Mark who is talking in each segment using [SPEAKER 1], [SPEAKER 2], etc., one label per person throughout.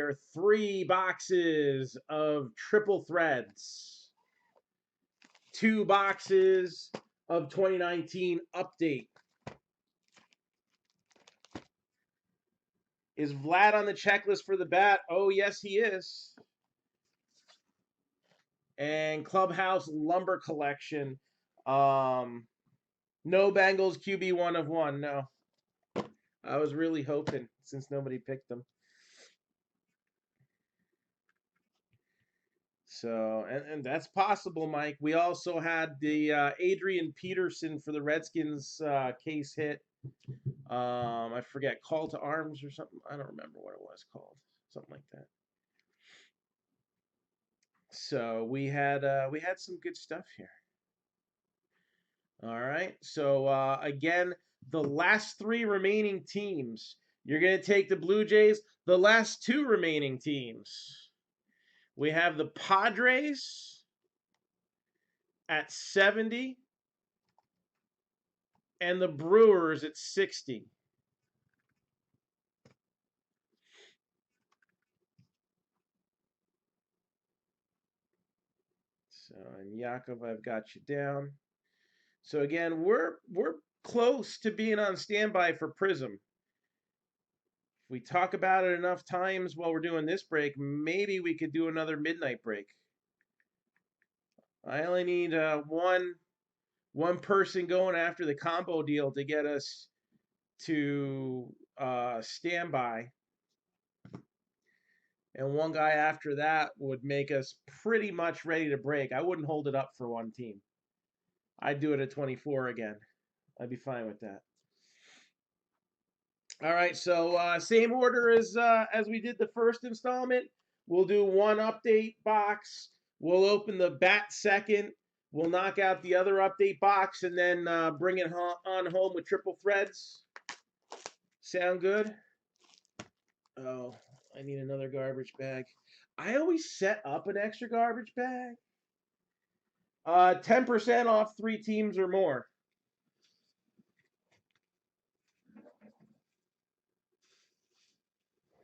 [SPEAKER 1] are 3 boxes of triple threads. 2 boxes of 2019 update. Is Vlad on the checklist for the bat? Oh, yes, he is. And Clubhouse Lumber Collection. No Bengals QB 1 of 1. No. I was really hoping since nobody picked them. So, and that's possible, Mike. We also had the Adrian Peterson for the Redskins case hit. I forget, Call to Arms or something. I don't remember what it was called. Something like that. So we had some good stuff here. All right. So again, the last 3 remaining teams. You're going to take the Blue Jays. The last 2 remaining teams. We have the Padres at 70 and the Brewers at 60. So, and Yakov, I've got you down. So again, we're close to being on standby for Prism. If we talk about it enough times while we're doing this break, maybe we could do another midnight break. I only need one person going after the combo deal to get us to standby. And one guy after that would make us pretty much ready to break. I wouldn't hold it up for one team. I'd do it at 24 again. I'd be fine with that. All right, so same order as we did the first installment. We'll do one update box. We'll open the bat second. We'll knock out the other update box and then bring it on home with triple threads. Sound good? Oh, I need another garbage bag. I always set up an extra garbage bag. 10% off 3 teams or more.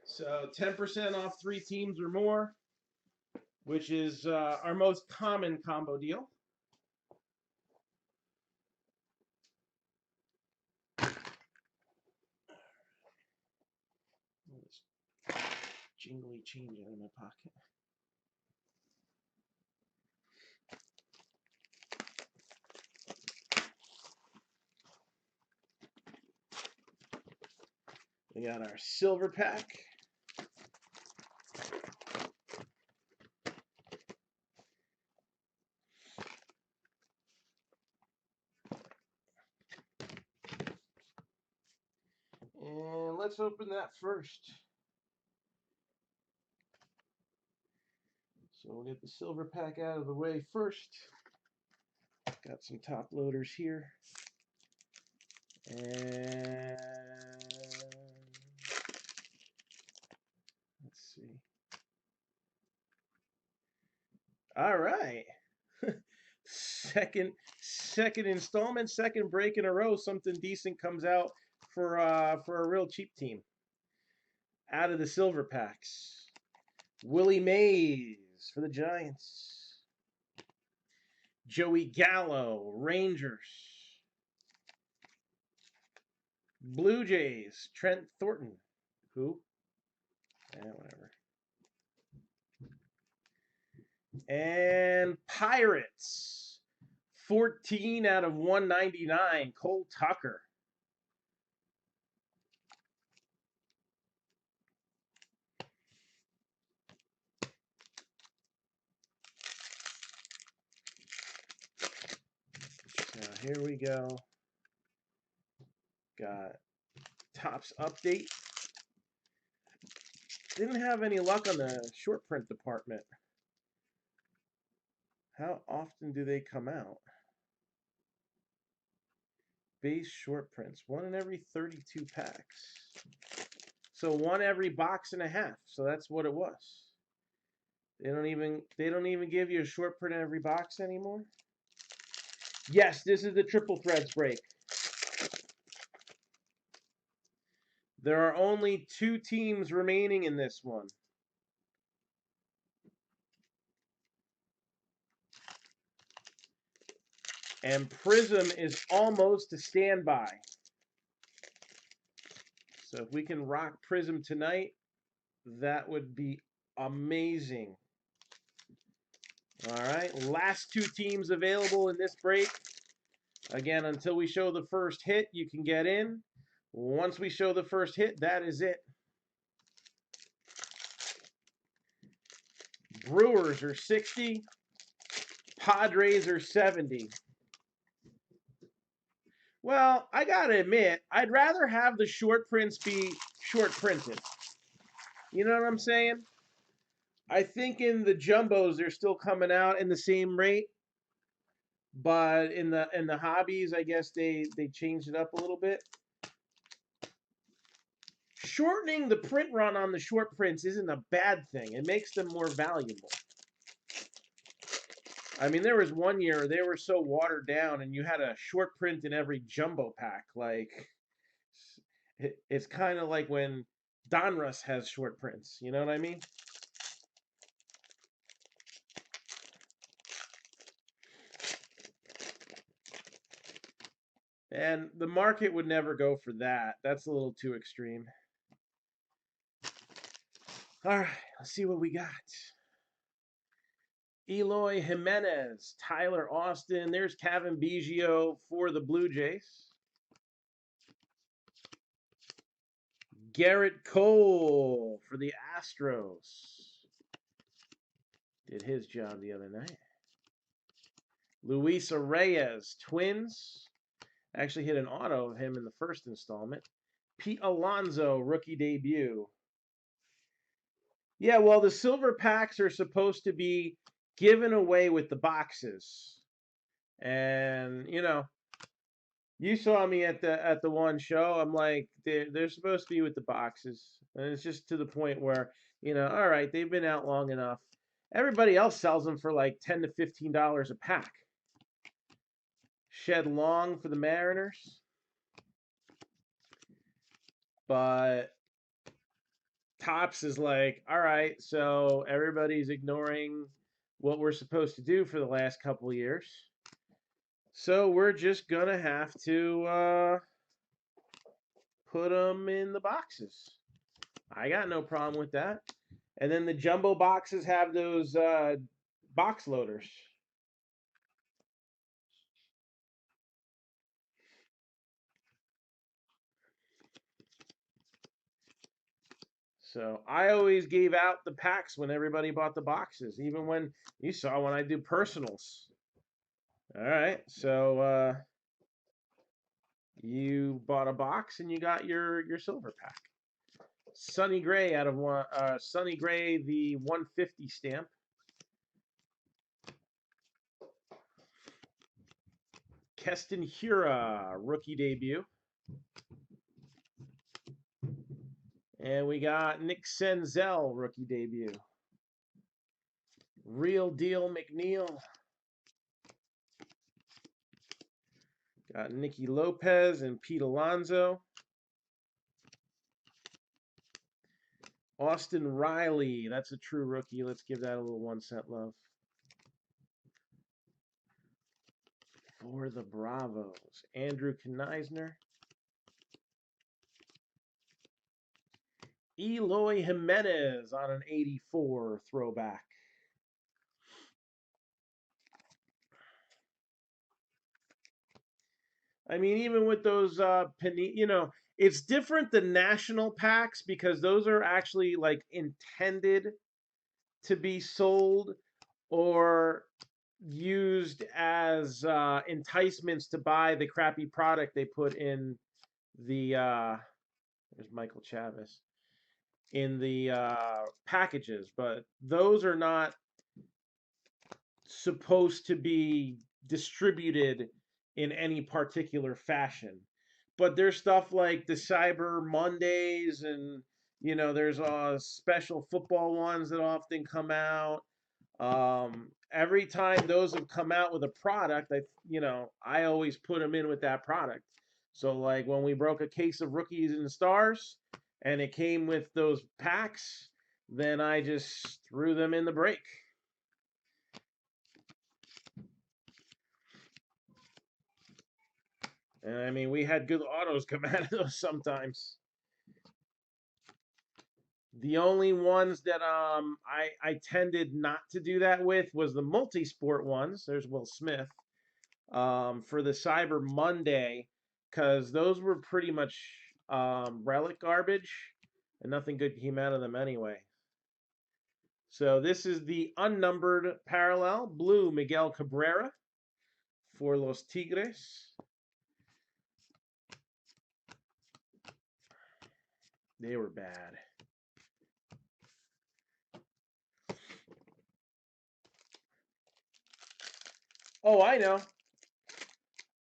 [SPEAKER 1] So 10% off 3 teams or more, which is our most common combo deal. This jingly change out of my pocket. We got our silver pack. And let's open that first. So we'll get the silver pack out of the way first. Got some top loaders here. And let's see. All right. second installment, second break in a row. Something decent comes out for a real cheap team. Out of the silver packs, Willie Mays for the Giants. Joey Gallo, Rangers. Blue Jays, Trent Thornton. Who? Whatever. And Pirates, 14 out of 199, Cole Tucker. So here we go. Got Topps update. Didn't have any luck on the short print department. How often do they come out? Base short prints, 1 in every 32 packs. So 1 every box and a half. So that's what it was. They don't even give you a short print in every box anymore. Yes, this is the triple threads break. There are only 2 teams remaining in this one. And Prism is almost a standby. So if we can rock Prism tonight, that would be amazing. All right, last two teams available in this break. Again, until we show the first hit, you can get in. Once we show the first hit, that is it. Brewers are 60. Padres are 70. Well, I gotta admit, I'd rather have the short prints be short printed. You know what I'm saying? I think in the jumbos they're still coming out in the same rate, but in the hobbies, I guess they changed it up a little bit. Shortening the print run on the short prints isn't a bad thing. It makes them more valuable. I mean, there was one year they were so watered down, and you had a short print in every jumbo pack. Like, it's kind of like when Donruss has short prints. You know what I mean? And the market would never go for that. That's a little too extreme. All right, let's see what we got. Eloy Jimenez, Tyler Austin. There's Kevin Biggio for the Blue Jays. Garrett Cole for the Astros. Did his job the other night. Luis Reyes, Twins. Actually hit an auto of him in the first installment. Pete Alonso, rookie debut. Yeah, well, the silver packs are supposed to be given away with the boxes. And, you know, you saw me at the one show. I'm like, they're supposed to be with the boxes. And it's just to the point where, you know, all right, they've been out long enough. Everybody else sells them for like $10 to $15 a pack. Shed Long for the Mariners. But Topps is like, all right, so everybody's ignoring what we're supposed to do for the last couple of years. So we're just going to have to put them in the boxes. I got no problem with that. And then the jumbo boxes have those box loaders. So I always gave out the packs when everybody bought the boxes, even when you saw when I do personals. All right, so you bought a box and you got your silver pack. Sonny Gray out of one. Sonny Gray, the 150 stamp. Keston Hiura, rookie debut. And we got Nick Senzel, rookie debut. Real Deal McNeil. Got Nicky Lopez and Pete Alonso. Austin Riley, that's a true rookie. Let's give that a little 1 cent love. For the Bravos, Andrew Kneisner. Eloy Jimenez on an 84 throwback. I mean, even with those, you know, it's different than national packs because those are actually like intended to be sold or used as enticements to buy the crappy product they put in the, there's Michael Chavis, in the packages. But those are not supposed to be distributed in any particular fashion. But there's stuff like the Cyber Mondays, and you know, there's special football ones that often come out. Every time those have come out with a product, I always put them in with that product. So like when we broke a case of Rookies and Stars, and it came with those packs, then I just threw them in the break. And I mean, we had good autos come out of those sometimes. The only ones that I tended not to do that with was the multi-sport ones. There's Will Smith for the Cyber Monday, because those were pretty much relic garbage, and nothing good came out of them anyway. So this is the unnumbered parallel blue Miguel Cabrera for Los Tigres. They were bad. Oh, I know.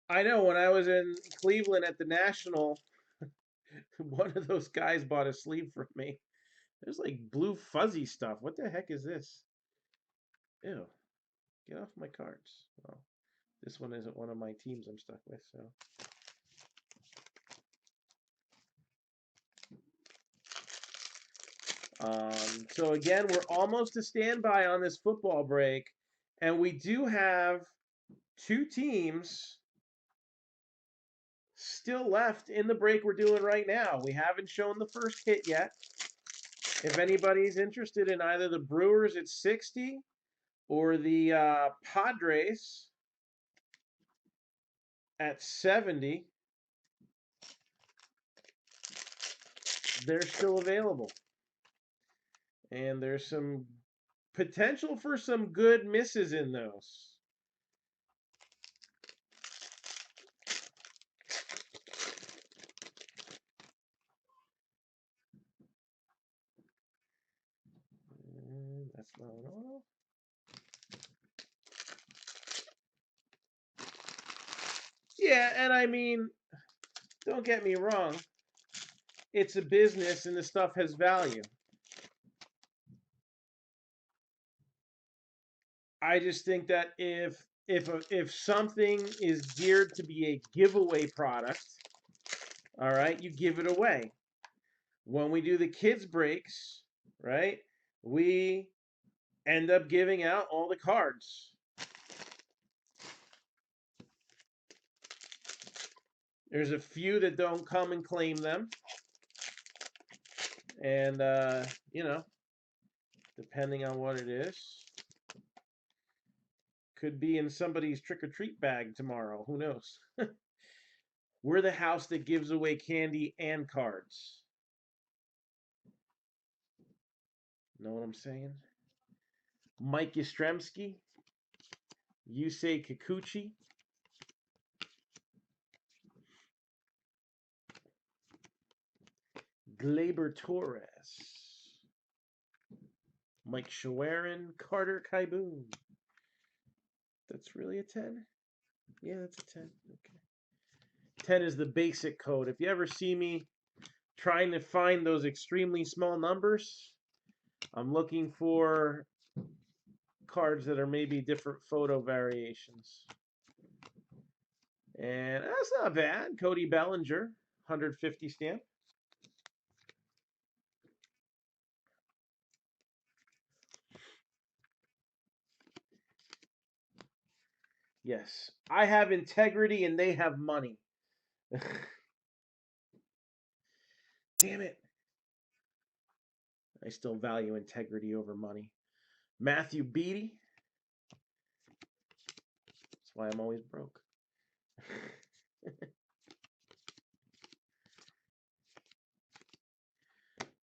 [SPEAKER 1] I know. When I was in Cleveland at the National, one of those guys bought a sleeve from me. There's like blue fuzzy stuff. What the heck is this? Ew. Get off my cards. Well, this one isn't one of my teams I'm stuck with, so. So again, we're almost to standby on this football break, and we do have two teams still left in the break we're doing right now. We haven't shown the first hit yet. If anybody's interested in either the Brewers at 60 or the Padres at 70, they're still available. And there's some potential for some good misses in those. And that's not an auto. Yeah, and I mean, don't get me wrong. It's a business and the stuff has value. I just think that if something is geared to be a giveaway product, all right, you give it away. When we do the kids breaks, right, we end up giving out all the cards. There's a few that don't come and claim them. And, you know, depending on what it is, could be in somebody's trick-or-treat bag tomorrow. Who knows? We're the house that gives away candy and cards. Know what I'm saying? Mike Yastrzemski, Yusei Kikuchi, Gleyber Torres, Mike Shawarin, Carter Kaiboon. That's really a 10? Yeah, that's a 10. Okay. 10 is the basic code. If you ever see me trying to find those extremely small numbers, I'm looking for cards that are maybe different photo variations. And that's not bad. Cody Bellinger, 150 stamp. Yes, I have integrity and they have money. Damn it. I still value integrity over money. Matthew Beattie. That's why I'm always broke.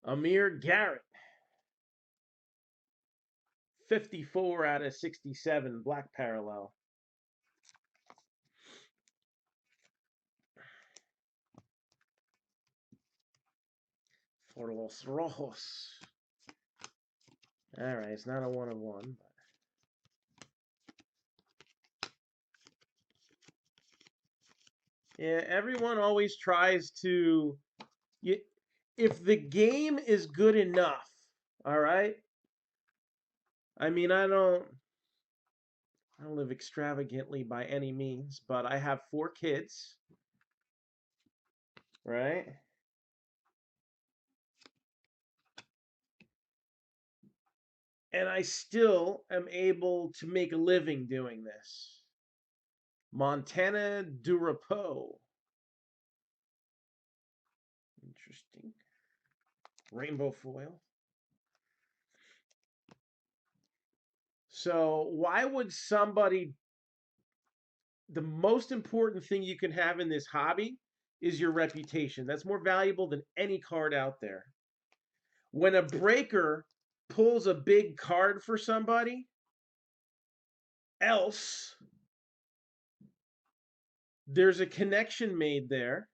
[SPEAKER 1] Amir Garrett. 54 out of 67, black parallel. For Los Rojos. All right, it's not a 1 of 1. But... yeah, everyone always tries to... if the game is good enough, all right? I mean, I don't live extravagantly by any means, but I have 4 kids, right? And I still am able to make a living doing this. Montana Durapo. Interesting. Rainbow foil. So why would somebody, the most important thing you can have in this hobby is your reputation. That's more valuable than any card out there. When a breaker pulls a big card for somebody else, there's a connection made there,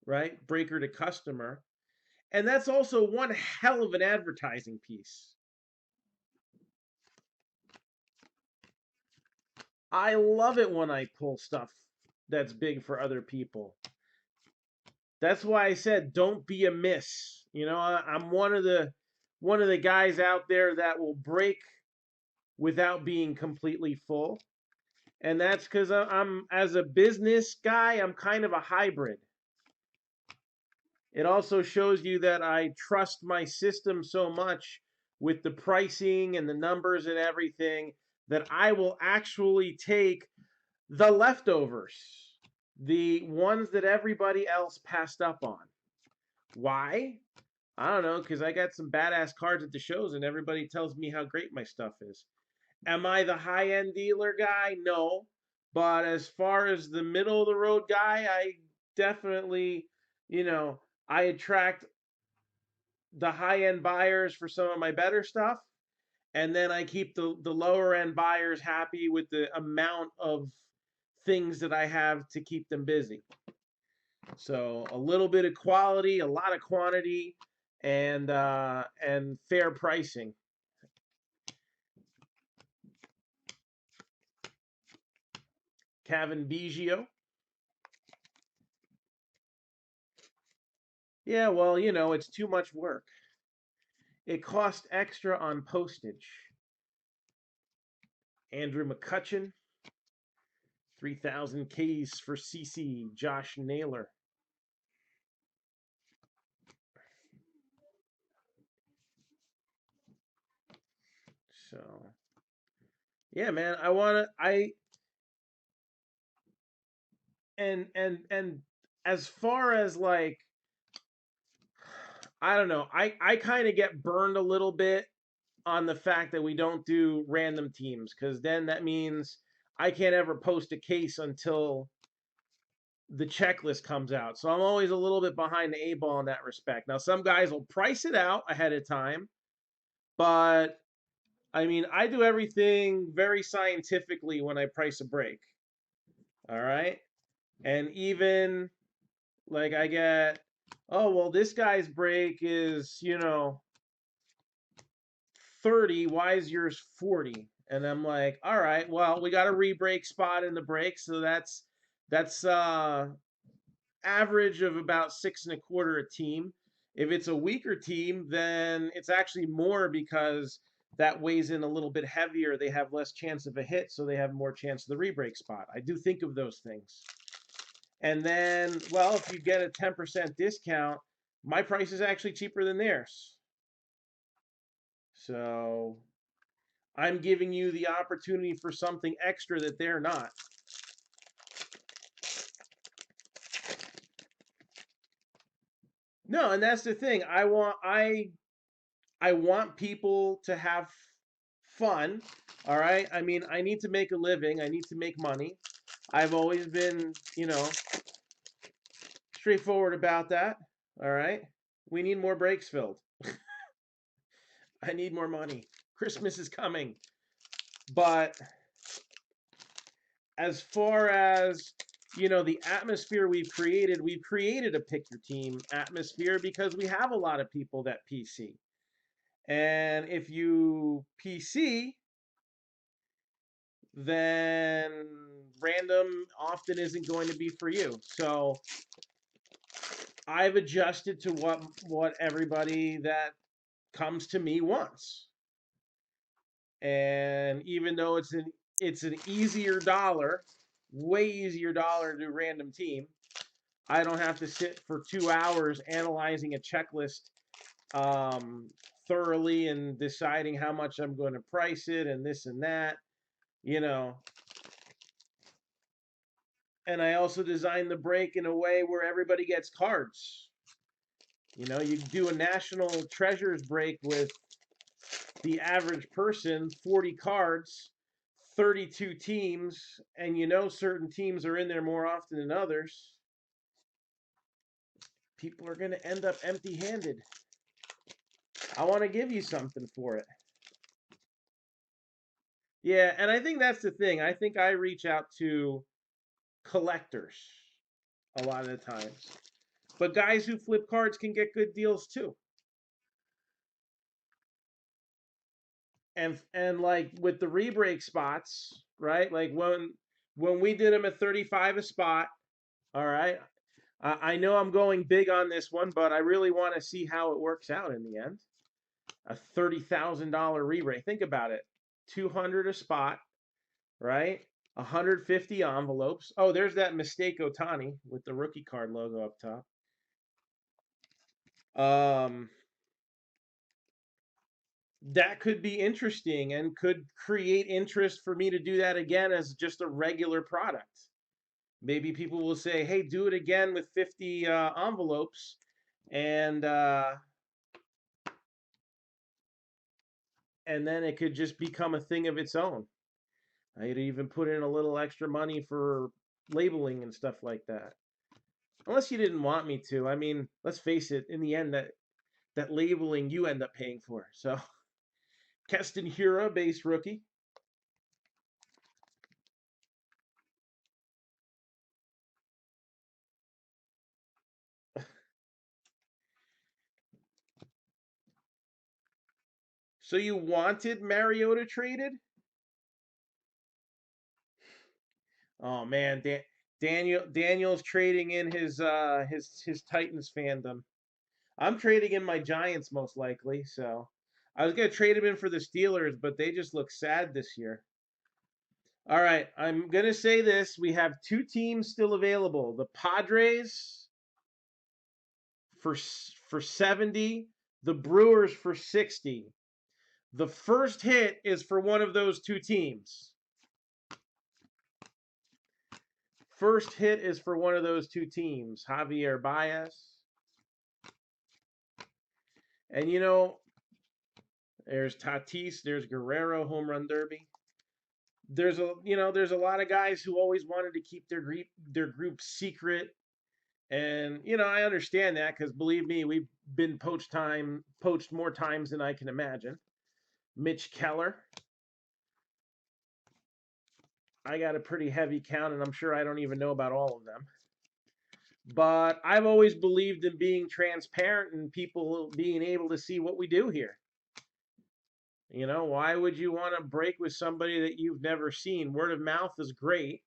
[SPEAKER 1] right? Breaker to customer. And that's also one hell of an advertising piece. I love it when I pull stuff that's big for other people. That's why I said don't be a miss. You know, I'm one of the guys out there that will break without being completely full. And that's because I'm, as a business guy, I'm kind of a hybrid. It also shows you that I trust my system so much with the pricing and the numbers and everything that I will actually take the leftovers, the ones that everybody else passed up on. Why? I don't know, because I got some badass cards at the shows and everybody tells me how great my stuff is. Am I the high end dealer guy? No. But as far as the middle of the road guy, I definitely, you know, I attract the high end buyers for some of my better stuff. And then I keep the lower end buyers happy with the amount of things that I have to keep them busy. So a little bit of quality, a lot of quantity, and fair pricing. Kevin Biggio. Yeah, well, it's too much work. It cost extra on postage. Andrew McCutcheon, 3,000 Ks for CC. Josh Naylor. So, yeah, man, and as far as like, I don't know, I kind of get burned a little bit on the fact that we don't do random teams, because then that means I can't ever post a case until the checklist comes out. So I'm always a little bit behind the eight ball in that respect. Now, some guys will price it out ahead of time, but I mean, I do everything very scientifically when I price a break. All right. And even like I get, oh, well, this guy's break is, 30. Why is yours 40? And I'm like, all right, well, we got a re-break spot in the break. So that's average of about 6.25 a team. If it's a weaker team, then it's actually more, because that weighs in a little bit heavier. They have less chance of a hit, so they have more chance of the re-break spot. I do think of those things. And then, well, if you get a 10% discount, my price is actually cheaper than theirs. So I'm giving you the opportunity for something extra that they're not. No, and that's the thing. I want people to have fun. All right. I mean, I need to make a living. I need to make money. I've always been, straightforward about that. All right. We need more breaks filled. I need more money. Christmas is coming. But as far as, the atmosphere we've created a pick your team atmosphere because we have a lot of people that PC. And if you PC, then random often isn't going to be for you. So I've adjusted to what everybody that comes to me wants. And even though it's an easier dollar, way easier dollar to do random team, I don't have to sit for 2 hours analyzing a checklist thoroughly and deciding how much I'm going to price it and this and that, you know. And I also designed the break in a way where everybody gets cards. You know, you do a national treasures break with the average person, 40 cards, 32 teams, and you know certain teams are in there more often than others. People are going to end up empty-handed. I want to give you something for it. Yeah, and I think that's the thing. I think I reach out to collectors a lot of the times. But guys who flip cards can get good deals too. And like with the rebreak spots, right? Like when we did them at 35 a spot, all right. I know I'm going big on this one, but I really want to see how it works out in the end. A $30,000 re-rate. Think about it. 200 a spot, right? 150 envelopes. Oh, there's that mistake Otani with the rookie card logo up top. That could be interesting and could create interest for me to do that again as just a regular product. Maybe people will say, "Hey, do it again with 50 envelopes," and then it could just become a thing of its own. I'd even put in a little extra money for labeling and stuff like that. Unless you didn't want me to. I mean, let's face it, in the end that labeling you end up paying for. So Keston Hura, base rookie. So you wanted Mariota traded? Oh man, Daniel's trading in his Titans fandom. I'm trading in my Giants most likely, so I was gonna trade him in for the Steelers, but they just look sad this year. All right, I'm gonna say this: we have two teams still available. The Padres for 70, the Brewers for 60. The first hit is for one of those two teams. First hit is for one of those two teams. Javier Baez. And you know, there's Tatis, there's Guerrero home run derby. There's a lot of guys who always wanted to keep their group secret. And I understand that because believe me, we've been poached more times than I can imagine. Mitch Keller. I got a pretty heavy count, and I'm sure I don't even know about all of them. But I've always believed in being transparent and people being able to see what we do here. Why would you want to break with somebody that you've never seen? Word of mouth is great.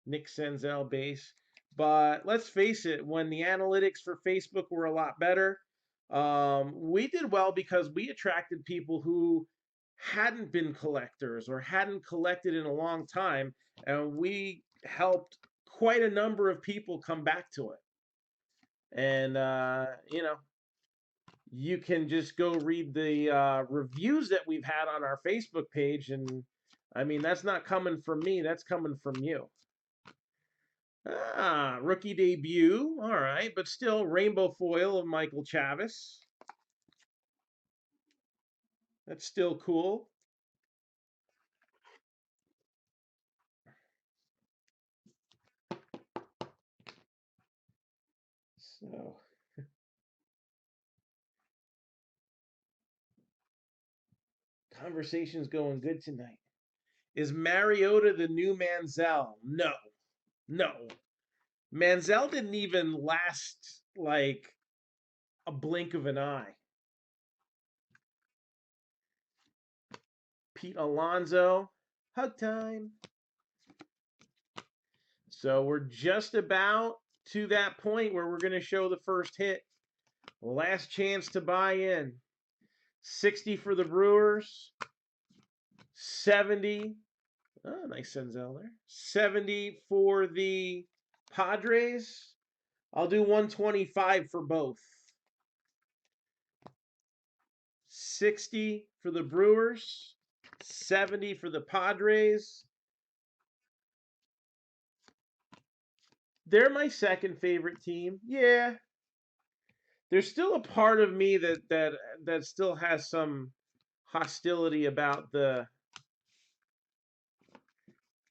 [SPEAKER 1] Nick Senzel base. But let's face it, when the analytics for Facebook were a lot better, we did well because we attracted people who hadn't been collectors or hadn't collected in a long time, and we helped quite a number of people come back to it. And you can just go read the reviews that we've had on our Facebook page, and I mean that's not coming from me, that's coming from you. Rookie debut, all right, but still rainbow foil of Michael Chavis. That's still cool. So, conversation's going good tonight. Is Mariota the new Manziel? No. No. Manziel didn't even last like a blink of an eye. Pete Alonso, hug time. So we're just about to that point where we're going to show the first hit. Last chance to buy in. 60 for the Brewers. 70. Oh, nice Senzel there. 70 for the Padres. I'll do 125 for both. 60 for the Brewers. 70 for the Padres. They're my second favorite team. Yeah. there's still a part of me that still has some hostility about the.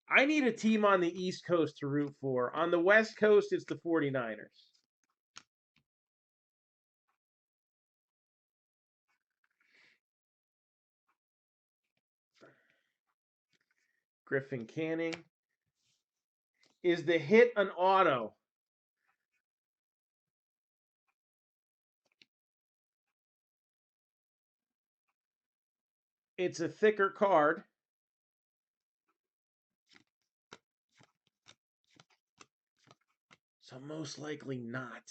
[SPEAKER 1] I need a team on the East Coast to root for. On the West Coast, it's the 49ers. Griffin Canning. Is the hit an auto? It's a thicker card. So most likely not.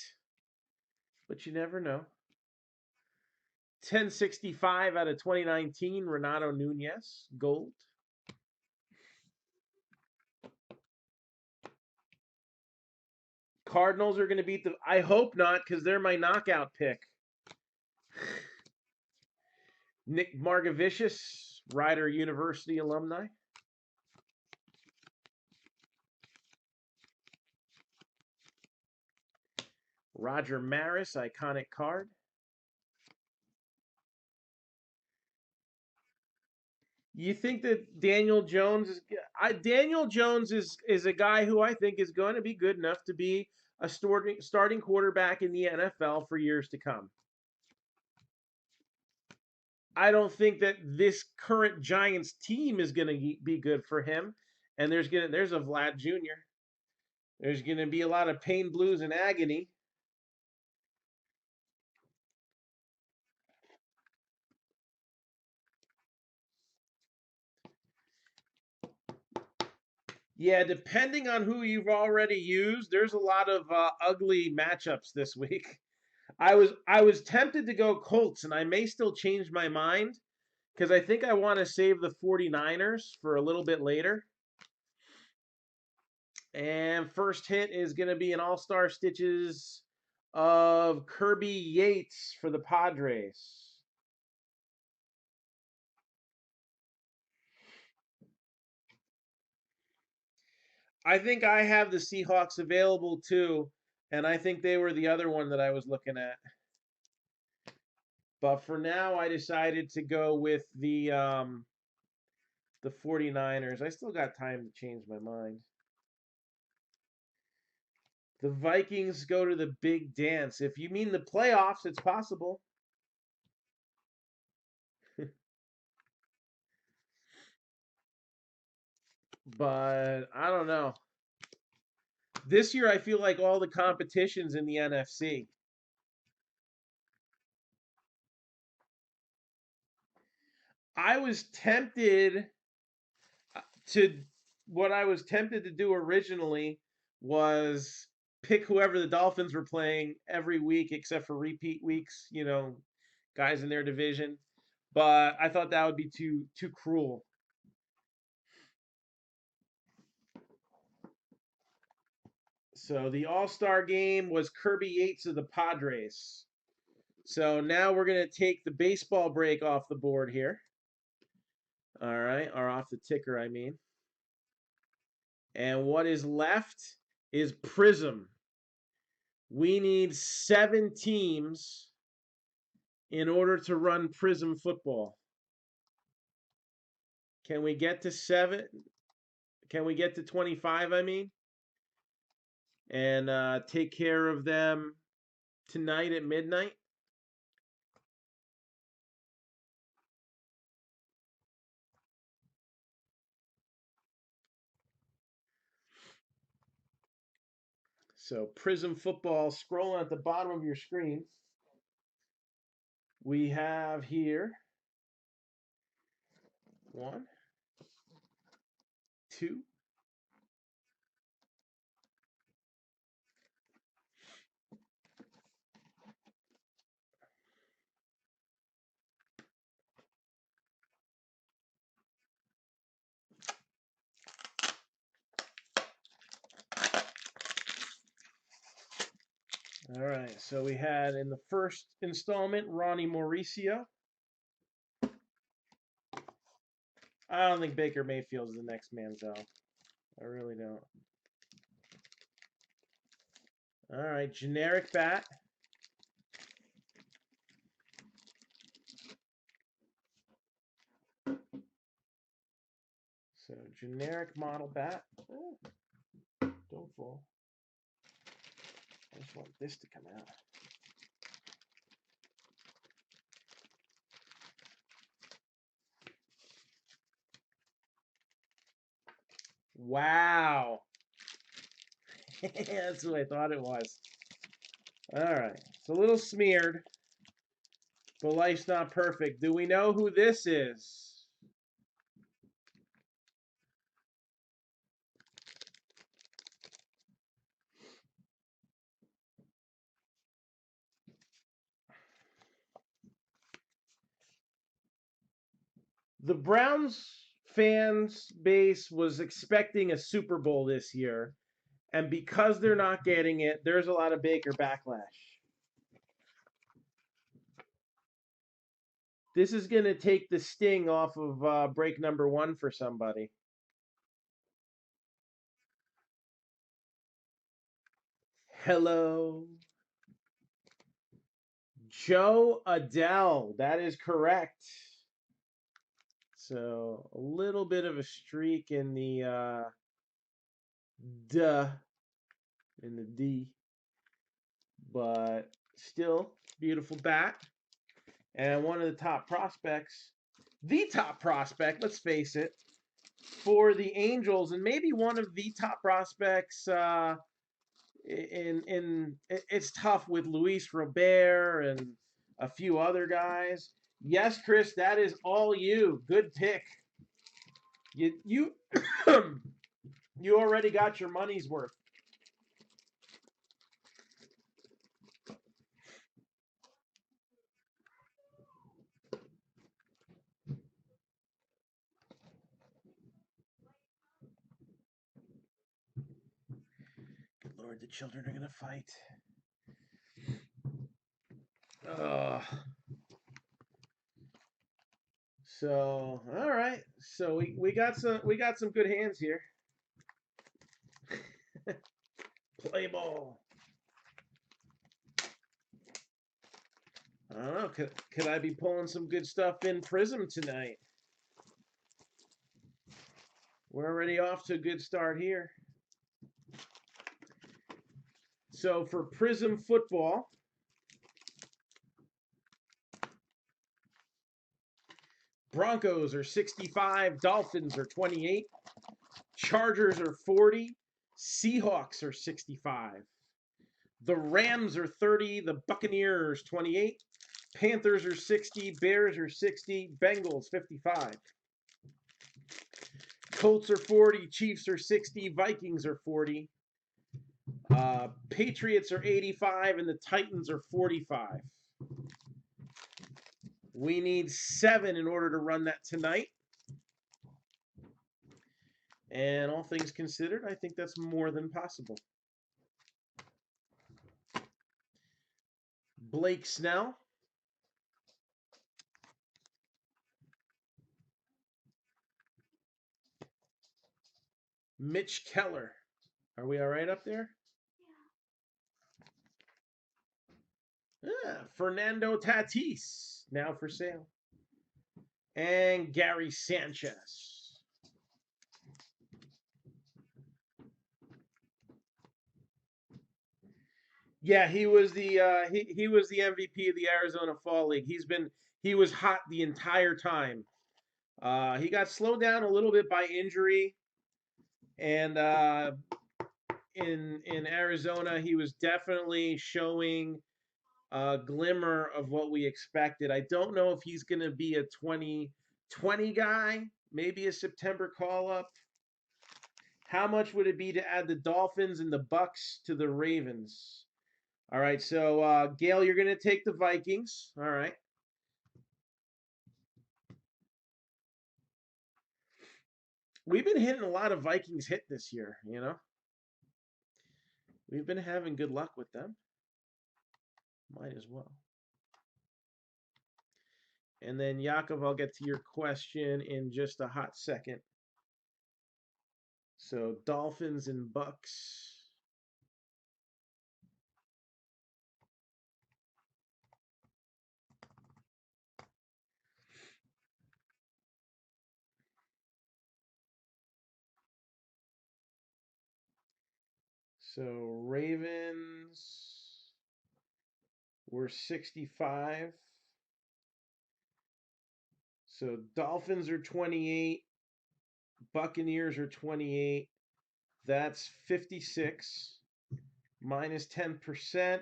[SPEAKER 1] But you never know. 1065 out of 2019, Renato Nunez, gold. Cardinals are going to beat the. I hope not, because they're my knockout pick. Nick Margavicius, Rider University alumni. Roger Maris, iconic card. You think that Daniel Jones is Daniel Jones is a guy who I think is going to be good enough to be a starting quarterback in the NFL for years to come. I don't think that this current Giants team is going to be good for him. And there's a Vlad Jr. There's going to be a lot of pain, blues, and agony. Yeah, depending on who you've already used, there's a lot of ugly matchups this week. I was tempted to go Colts, and I may still change my mind because I think I want to save the 49ers for a little bit later. And first hit is going to be an all-star stitches of Kirby Yates for the Padres. I think I have the Seahawks available too, and I think they were the other one that I was looking at. But for now, I decided to go with the 49ers. I still got time to change my mind. The Vikings go to the big dance. If you mean the playoffs, it's possible. But I don't know. This year, I feel like all the competition's in the NFC. I was tempted to what I was tempted to do originally was pick whoever the Dolphins were playing every week except for repeat weeks, guys in their division. But I thought that would be too cruel. So the All-Star game was Kirby Yates of the Padres. So now we're going to take the baseball break off the board here. All right, or off the ticker, I mean. And what is left is Prism. We need 7 teams in order to run Prism football. Can we get to 7? Can we get to 25, I mean? And take care of them tonight at midnight? So Prism football, scrolling at the bottom of your screen. We have here 1, 2, all right, so we had in the first installment Ronnie Mauricio. I don't think Baker Mayfield's the next Manziel. I really don't. All right, generic bat. So generic model bat. Oh, don't fall. I just want this to come out. Wow. That's what I thought it was. All right. It's a little smeared, but life's not perfect. Do we know who this is? The Browns fans base was expecting a Super Bowl this year, and because they're not getting it, there's a lot of Baker backlash. This is going to take the sting off of break number 1 for somebody. Hello. Joe Adele. That is correct. So a little bit of a streak in the duh in the D, but still beautiful bat and one of the top prospects, the top prospect. Let's face it, for the Angels, and maybe one of the top prospects. It's tough with Luis Robert and a few other guys. Yes, Chris, that is all you. Good pick. You you already got your money's worth. Good Lord, the children are gonna fight. So all right. So we got some good hands here. Play ball. I don't know. Could I be pulling some good stuff in Prism tonight? We're already off to a good start here. So for Prism football, Broncos are 65, Dolphins are 28, Chargers are 40, Seahawks are 65. The Rams are 30, the Buccaneers 28, Panthers are 60, Bears are 60, Bengals 55. Colts are 40, Chiefs are 60, Vikings are 40. Patriots are 85, and the Titans are 45. We need 7 in order to run that tonight. And all things considered, I think that's more than possible. Blake Snell. Mitch Keller. Are we all right up there? Yeah. Fernando Tatis, now for sale. And Gary Sanchez. Yeah, he was the he was the MVP of the Arizona Fall League. He was hot the entire time. He got slowed down a little bit by injury, and in Arizona, he was definitely showing a glimmer of what we expected. I don't know if he's going to be a 2020 guy, maybe a September call up. How much would it be to add the Dolphins and the Bucks to the Ravens? All right, so Gail, you're going to take the Vikings. All right. We've been hitting a lot of Vikings hit this year, you know. We've been having good luck with them. Might as well. And then, Yakov, I'll get to your question in just a hot second. So, Dolphins and Bucks. So Ravens were 65. So Dolphins are 28. Buccaneers are 28. That's 56. Minus 10%.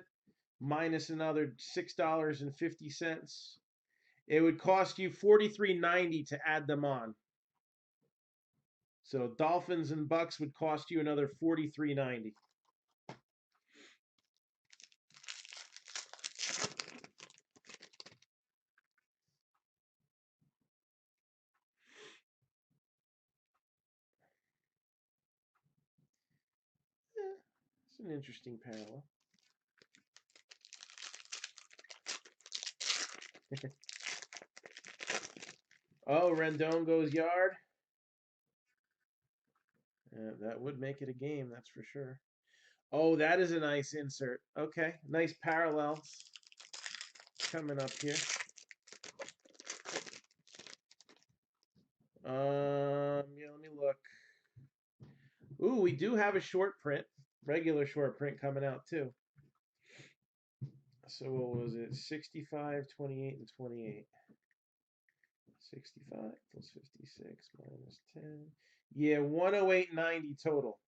[SPEAKER 1] Minus another $6.50. It would cost you $43.90 to add them on. So Dolphins and Bucks would cost you another $43.90. It's an interesting parallel. Oh, Rendon goes yard. That would make it a game, that's for sure. Oh, that is a nice insert. Okay, nice parallels coming up here. Yeah, let me look. Ooh, we do have a short print, regular short print coming out too. So what was it? 65, 28, and 28. 65 plus 56 minus 10. Yeah, 108.90 total.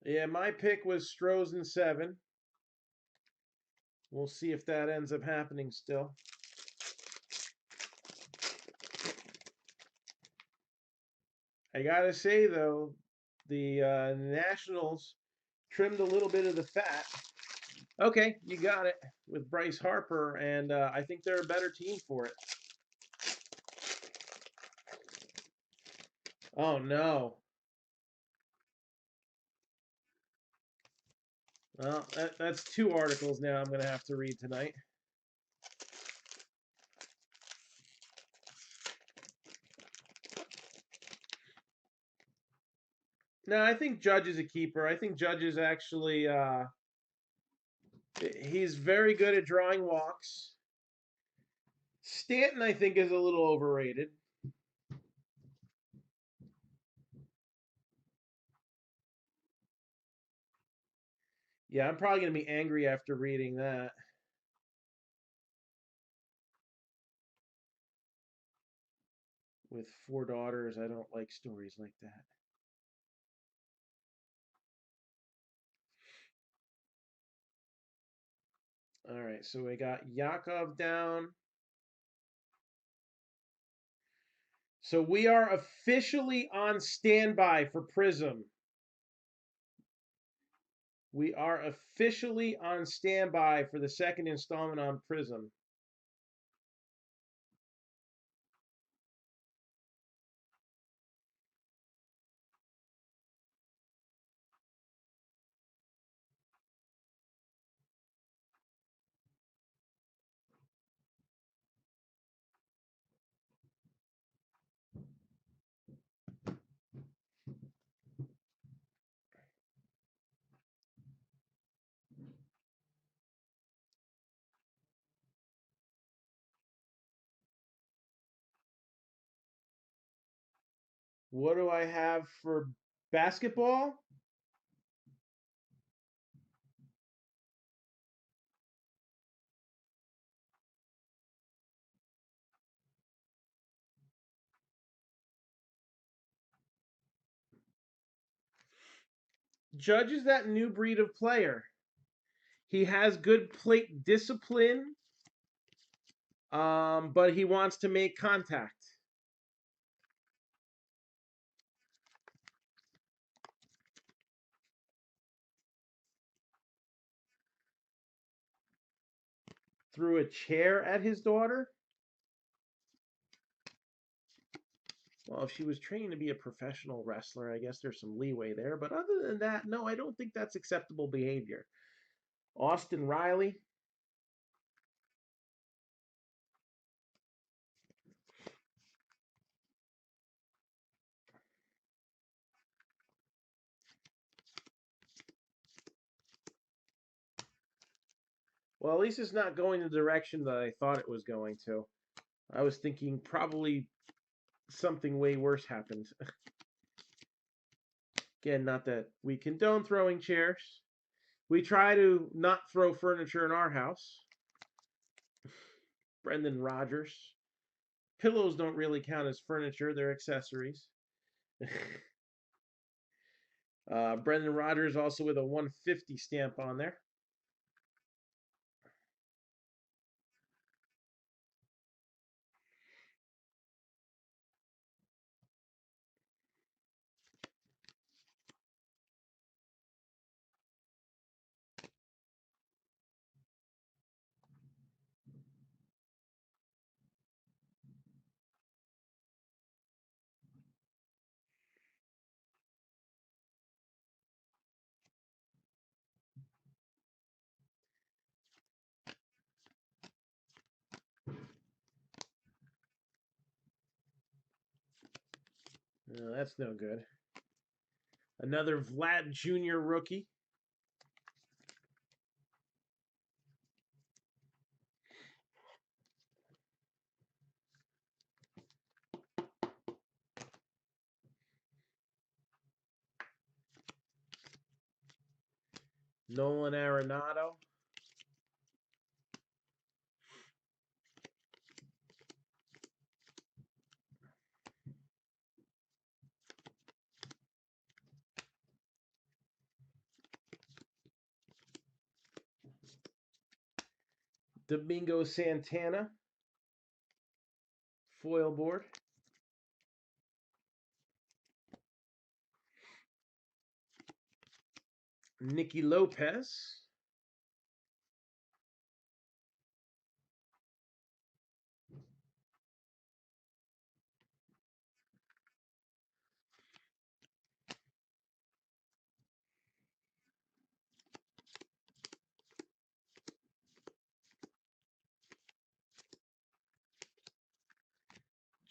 [SPEAKER 1] Yeah, my pick was Strozen 7. We'll see if that ends up happening still. I gotta say though, the Nationals trimmed a little bit of the fat. Okay, you got it with Bryce Harper, and I think they're a better team for it. Oh no. Well, that's two articles now I'm going to have to read tonight. No, I think Judge is a keeper. I think Judge is actually, he's very good at drawing walks. Stanton, I think, is a little overrated. Yeah, I'm probably going to be angry after reading that. With 4 daughters, I don't like stories like that. All right, so we got Yakov down. So we are officially on standby for Prism. We are officially on standby for the second installment on Prism. What do I have for basketball? Judge is that new breed of player. He has good plate discipline, but he wants to make contact. Threw a chair at his daughter? Well, if she was trained to be a professional wrestler, I guess there's some leeway there. But other than that, no, I don't think that's acceptable behavior. Austin Riley. Well, at least it's not going the direction that I thought it was going to. I was thinking probably something way worse happened. Again, not that we condone throwing chairs. We try to not throw furniture in our house. Brendan Rodgers. Pillows don't really count as furniture, they're accessories. Brendan Rodgers also with a 150 stamp on there. That's no good. Another Vlad Jr. rookie. Nolan Arenado. Domingo Santana. Foil board. Nicky Lopez.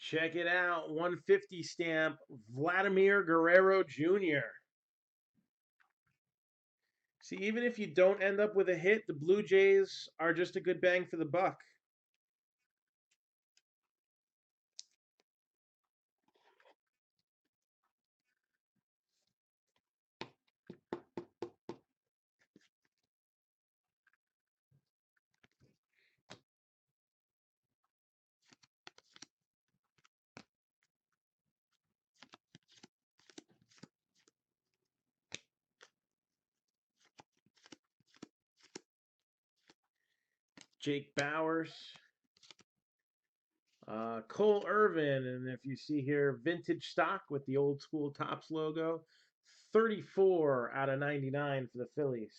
[SPEAKER 1] Check it out. 150 stamp. Vladimir Guerrero Jr. See, even if you don't end up with a hit, the Blue Jays are just a good bang for the buck. Jake Bowers. Cole Irvin, and if you see here, vintage stock with the old school Topps logo. 34 out of 99 for the Phillies.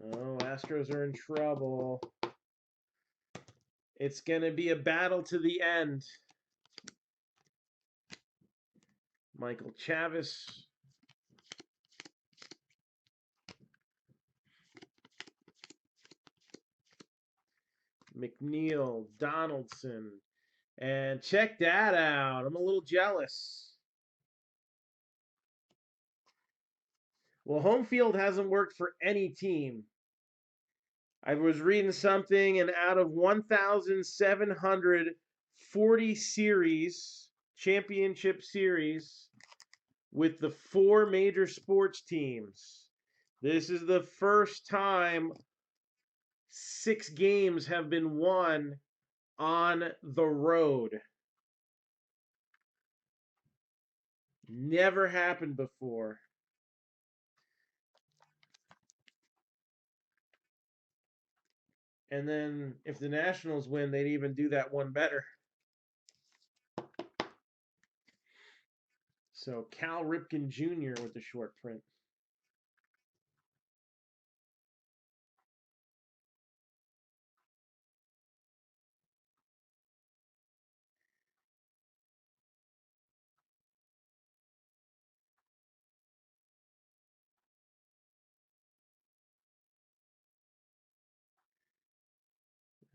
[SPEAKER 1] Oh, Astros are in trouble. It's going to be a battle to the end. Michael Chavis. McNeil, Donaldson. And check that out. I'm a little jealous. Well, home field hasn't worked for any team. I was reading something, and out of 1,740 series, championship series, with the 4 major sports teams, this is the first time 6 games have been won on the road. Never happened before. And then if the Nationals win, they'd even do that one better. So Cal Ripken Jr. with the short print.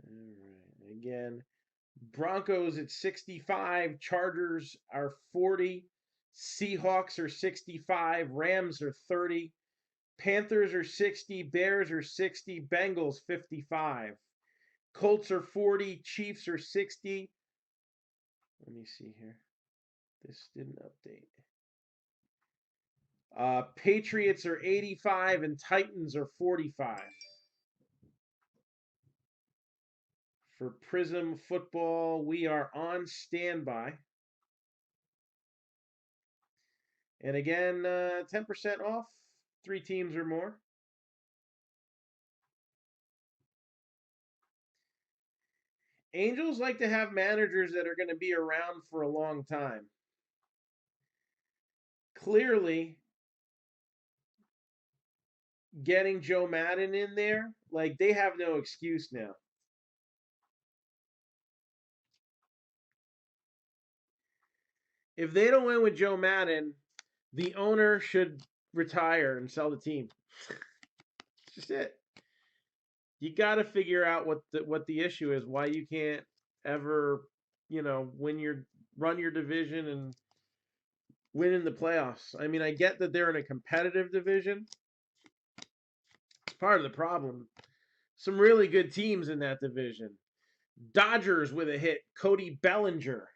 [SPEAKER 1] All right. Again, Broncos at 65, Chargers are 40, Seahawks are 65, Rams are 30, Panthers are 60, Bears are 60, Bengals 55. Colts are 40, Chiefs are 60. Let me see here. This didn't update. Patriots are 85 and Titans are 45. For Prism Football, we are on standby. And again, 10% off, 3 teams or more. Angels like to have managers that are going to be around for a long time. Clearly, getting Joe Madden in there, like they have no excuse now. If they don't win with Joe Madden, the owner should retire and sell the team. It's just it. You got to figure out what the issue is. Why you can't ever, run your division and win in the playoffs. I mean, I get that they're in a competitive division. It's part of the problem. Some really good teams in that division. Dodgers with a hit. Cody Bellinger.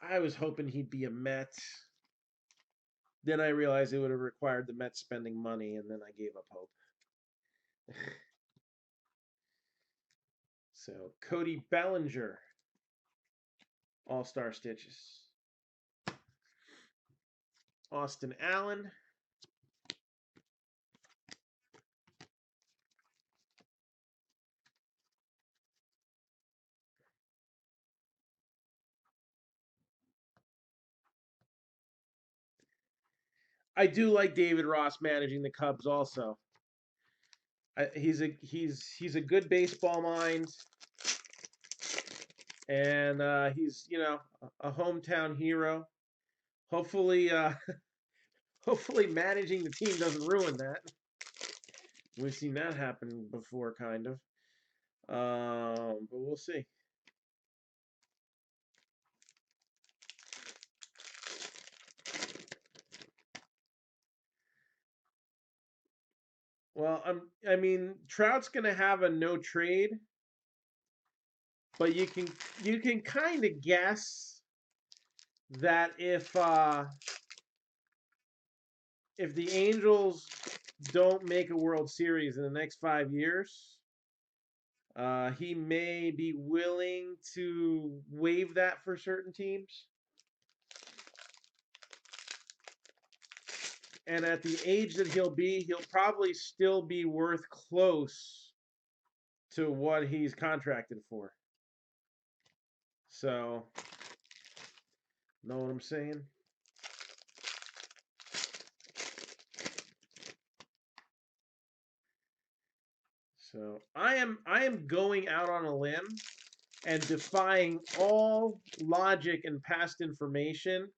[SPEAKER 1] I was hoping he'd be a Met. Then I realized it would have required the Mets spending money, and then I gave up hope. So, Cody Bellinger, All-Star Stitches. Austin Allen. I do like David Ross managing the Cubs also. He's a good baseball mind, and he's a hometown hero. Hopefully, hopefully managing the team doesn't ruin that. We've seen that happen before, kind of. But we'll see. Well, I mean, Trout's gonna have a no trade, but you can kind of guess that if the Angels don't make a World Series in the next 5 years, he may be willing to waive that for certain teams. And at the age that he'll probably still be worth close to what he's contracted for. So, know what I'm saying? So I am going out on a limb and defying all logic and past information.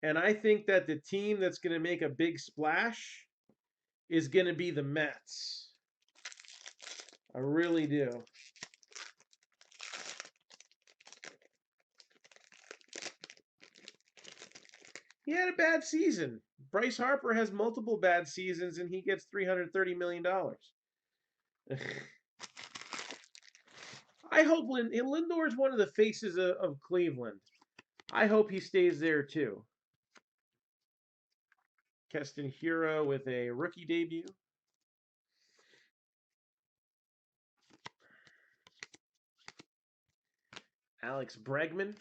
[SPEAKER 1] And I think that the team that's going to make a big splash is going to be the Mets. I really do. He had a bad season. Bryce Harper has multiple bad seasons, and he gets $330 million. I hope Lindor is one of the faces of Cleveland. I hope he stays there too. Keston Hiura with a rookie debut. Alex Bregman.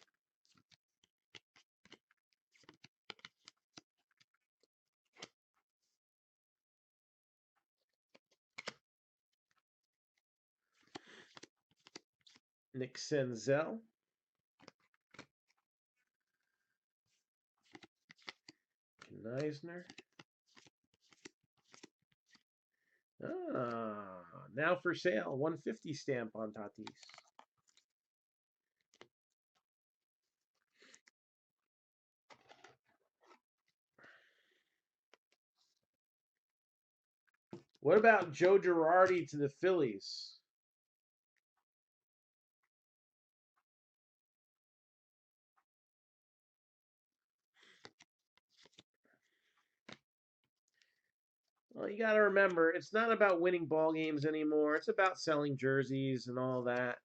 [SPEAKER 1] Nick Senzel. Kneisner. Now for sale. 150 stamp on Tatis. What about Joe Girardi to the Phillies? Well, you got to remember, it's not about winning ball games anymore. It's about selling jerseys and all that.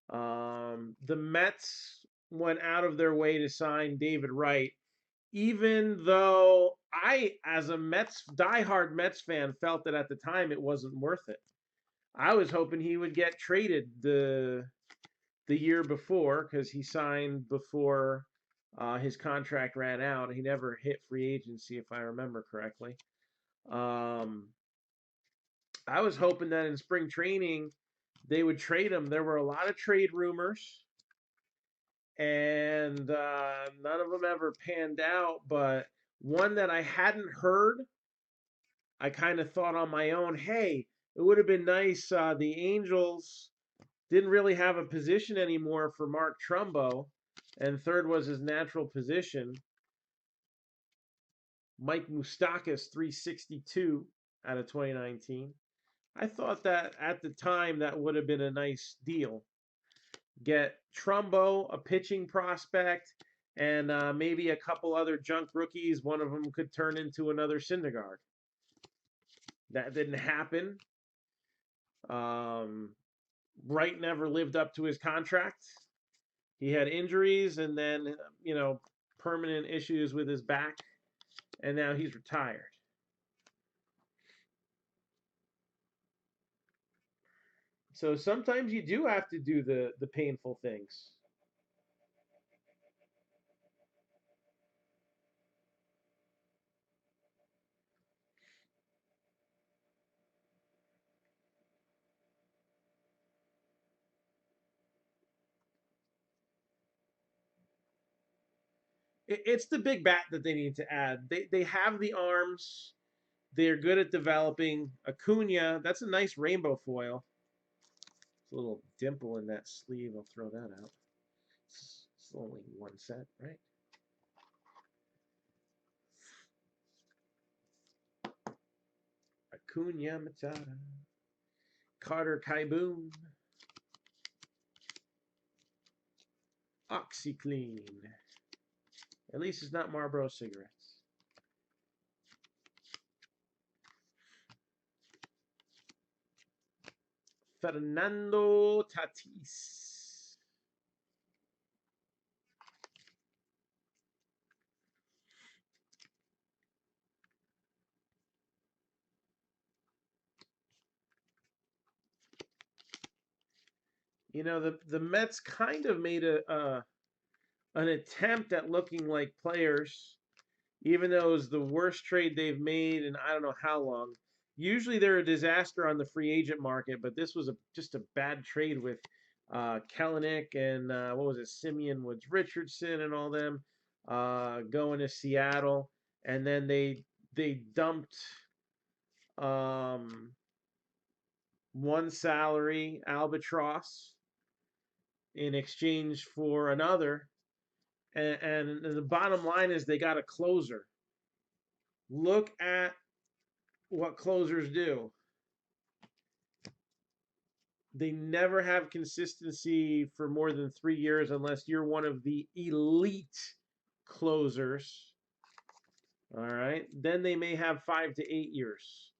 [SPEAKER 1] The Mets went out of their way to sign David Wright, even though I, as a diehard Mets fan, felt that at the time it wasn't worth it. I was hoping he would get traded the year before because he signed before his contract ran out. He never hit free agency, if I remember correctly. Um, I was hoping that in spring training they would trade him. There were a lot of trade rumors, and none of them ever panned out. But one that I hadn't heard, I kind of thought on my own, hey, it would have been nice. The Angels didn't really have a position anymore for Mark Trumbo, and third was his natural position. Mike Moustakas, 362 out of 2019. I thought that at the time that would have been a nice deal. Get Trumbo, a pitching prospect, and maybe a couple other junk rookies. One of them could turn into another Syndergaard. That didn't happen. Wright never lived up to his contract. He had injuries and then, permanent issues with his back, and now he's retired. So sometimes you do have to do the painful things. It's the big bat that they need to add. They have the arms. They're good at developing. Acuna, that's a nice rainbow foil. It's a little dimple in that sleeve. I'll throw that out. It's only one set, right? Acuna Matata. Carter Kaiboon. OxyClean. At least it's not Marlboro cigarettes. Fernando Tatis. The Mets kind of made an attempt at looking like players, even though it was the worst trade they've made in I don't know how long. Usually they're a disaster on the free agent market, but this was just a bad trade with Kellenic and what was it, Simeon Woods Richardson and all them going to Seattle, and then they dumped um, one salary albatross in exchange for another, and the bottom line is they got a closer. Look at what closers do. They never have consistency for more than 3 years unless you're one of the elite closers. All right. Then they may have 5 to 8 years.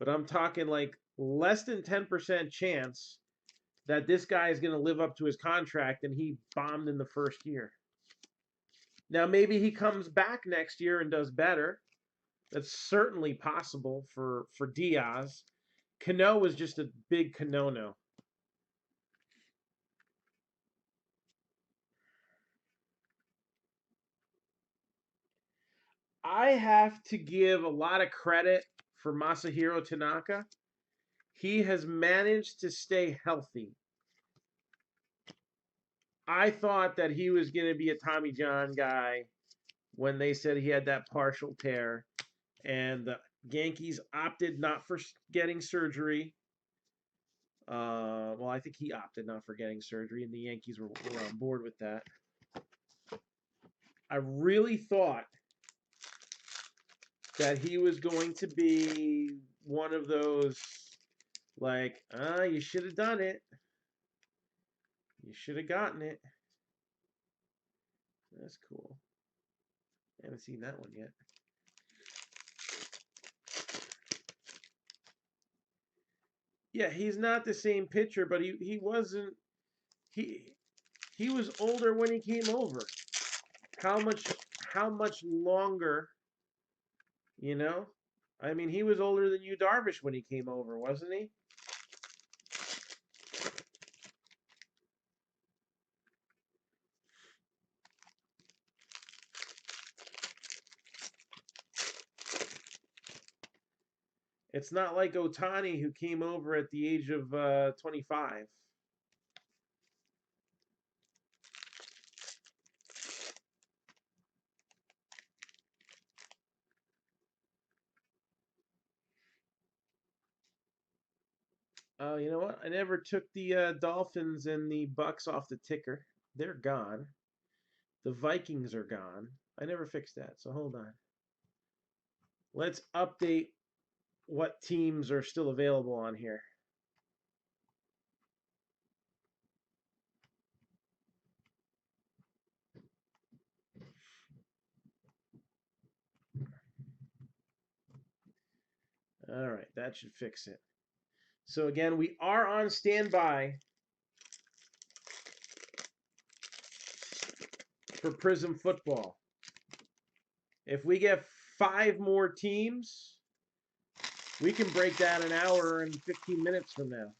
[SPEAKER 1] But I'm talking like less than 10% chance that this guy is going to live up to his contract and he bombed in the first year. Now, maybe he comes back next year and does better. That's certainly possible for Diaz. Cano was just a big Canono. I have to give a lot of credit for Masahiro Tanaka. He has managed to stay healthy. I thought that he was going to be a Tommy John guy when they said he had that partial tear, and the Yankees opted not for getting surgery. Well, I think he opted not for getting surgery, and the Yankees were on board with that. I really thought that he was going to be one of those, like, you should have done it. You should have gotten it. That's cool. I haven't seen that one yet. Yeah, he's not the same pitcher, but he wasn't he he was older when he came over. How much how much longer, you know? I mean, he was older than you Darvish when he came over, wasn't he? It's not like Otani who came over at the age of 25. You know what? I never took the Dolphins and the Bucks off the ticker. They're gone. The Vikings are gone. I never fixed that, so hold on. Let's update what teams are still available on here. All right, that should fix it. So again, we are on standby for Prism Football. If we get 5 more teams, we can break that an hour and 15 minutes from now.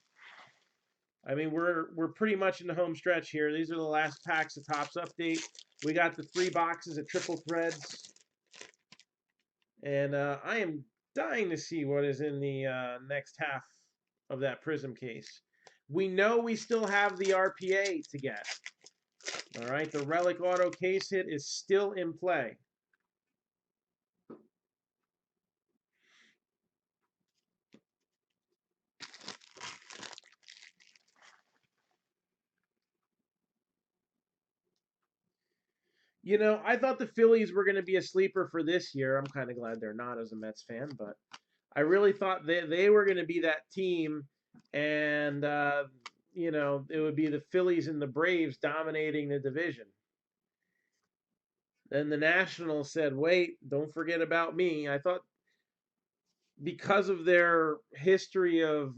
[SPEAKER 1] I mean, we're pretty much in the home stretch here. These are the last packs of Topps Update. We got the 3 boxes of triple threads, and I am dying to see what is in the next half of that Prism case. We know we still have the RPA to get. All right, the Relic Auto case hit is still in play. You know, I thought the Phillies were going to be a sleeper for this year. I'm kind of glad they're not as a Mets fan, but I really thought they were going to be that team, and you know, it would be the Phillies and the Braves dominating the division. Then the Nationals said, "Wait, don't forget about me." I thought because of their history of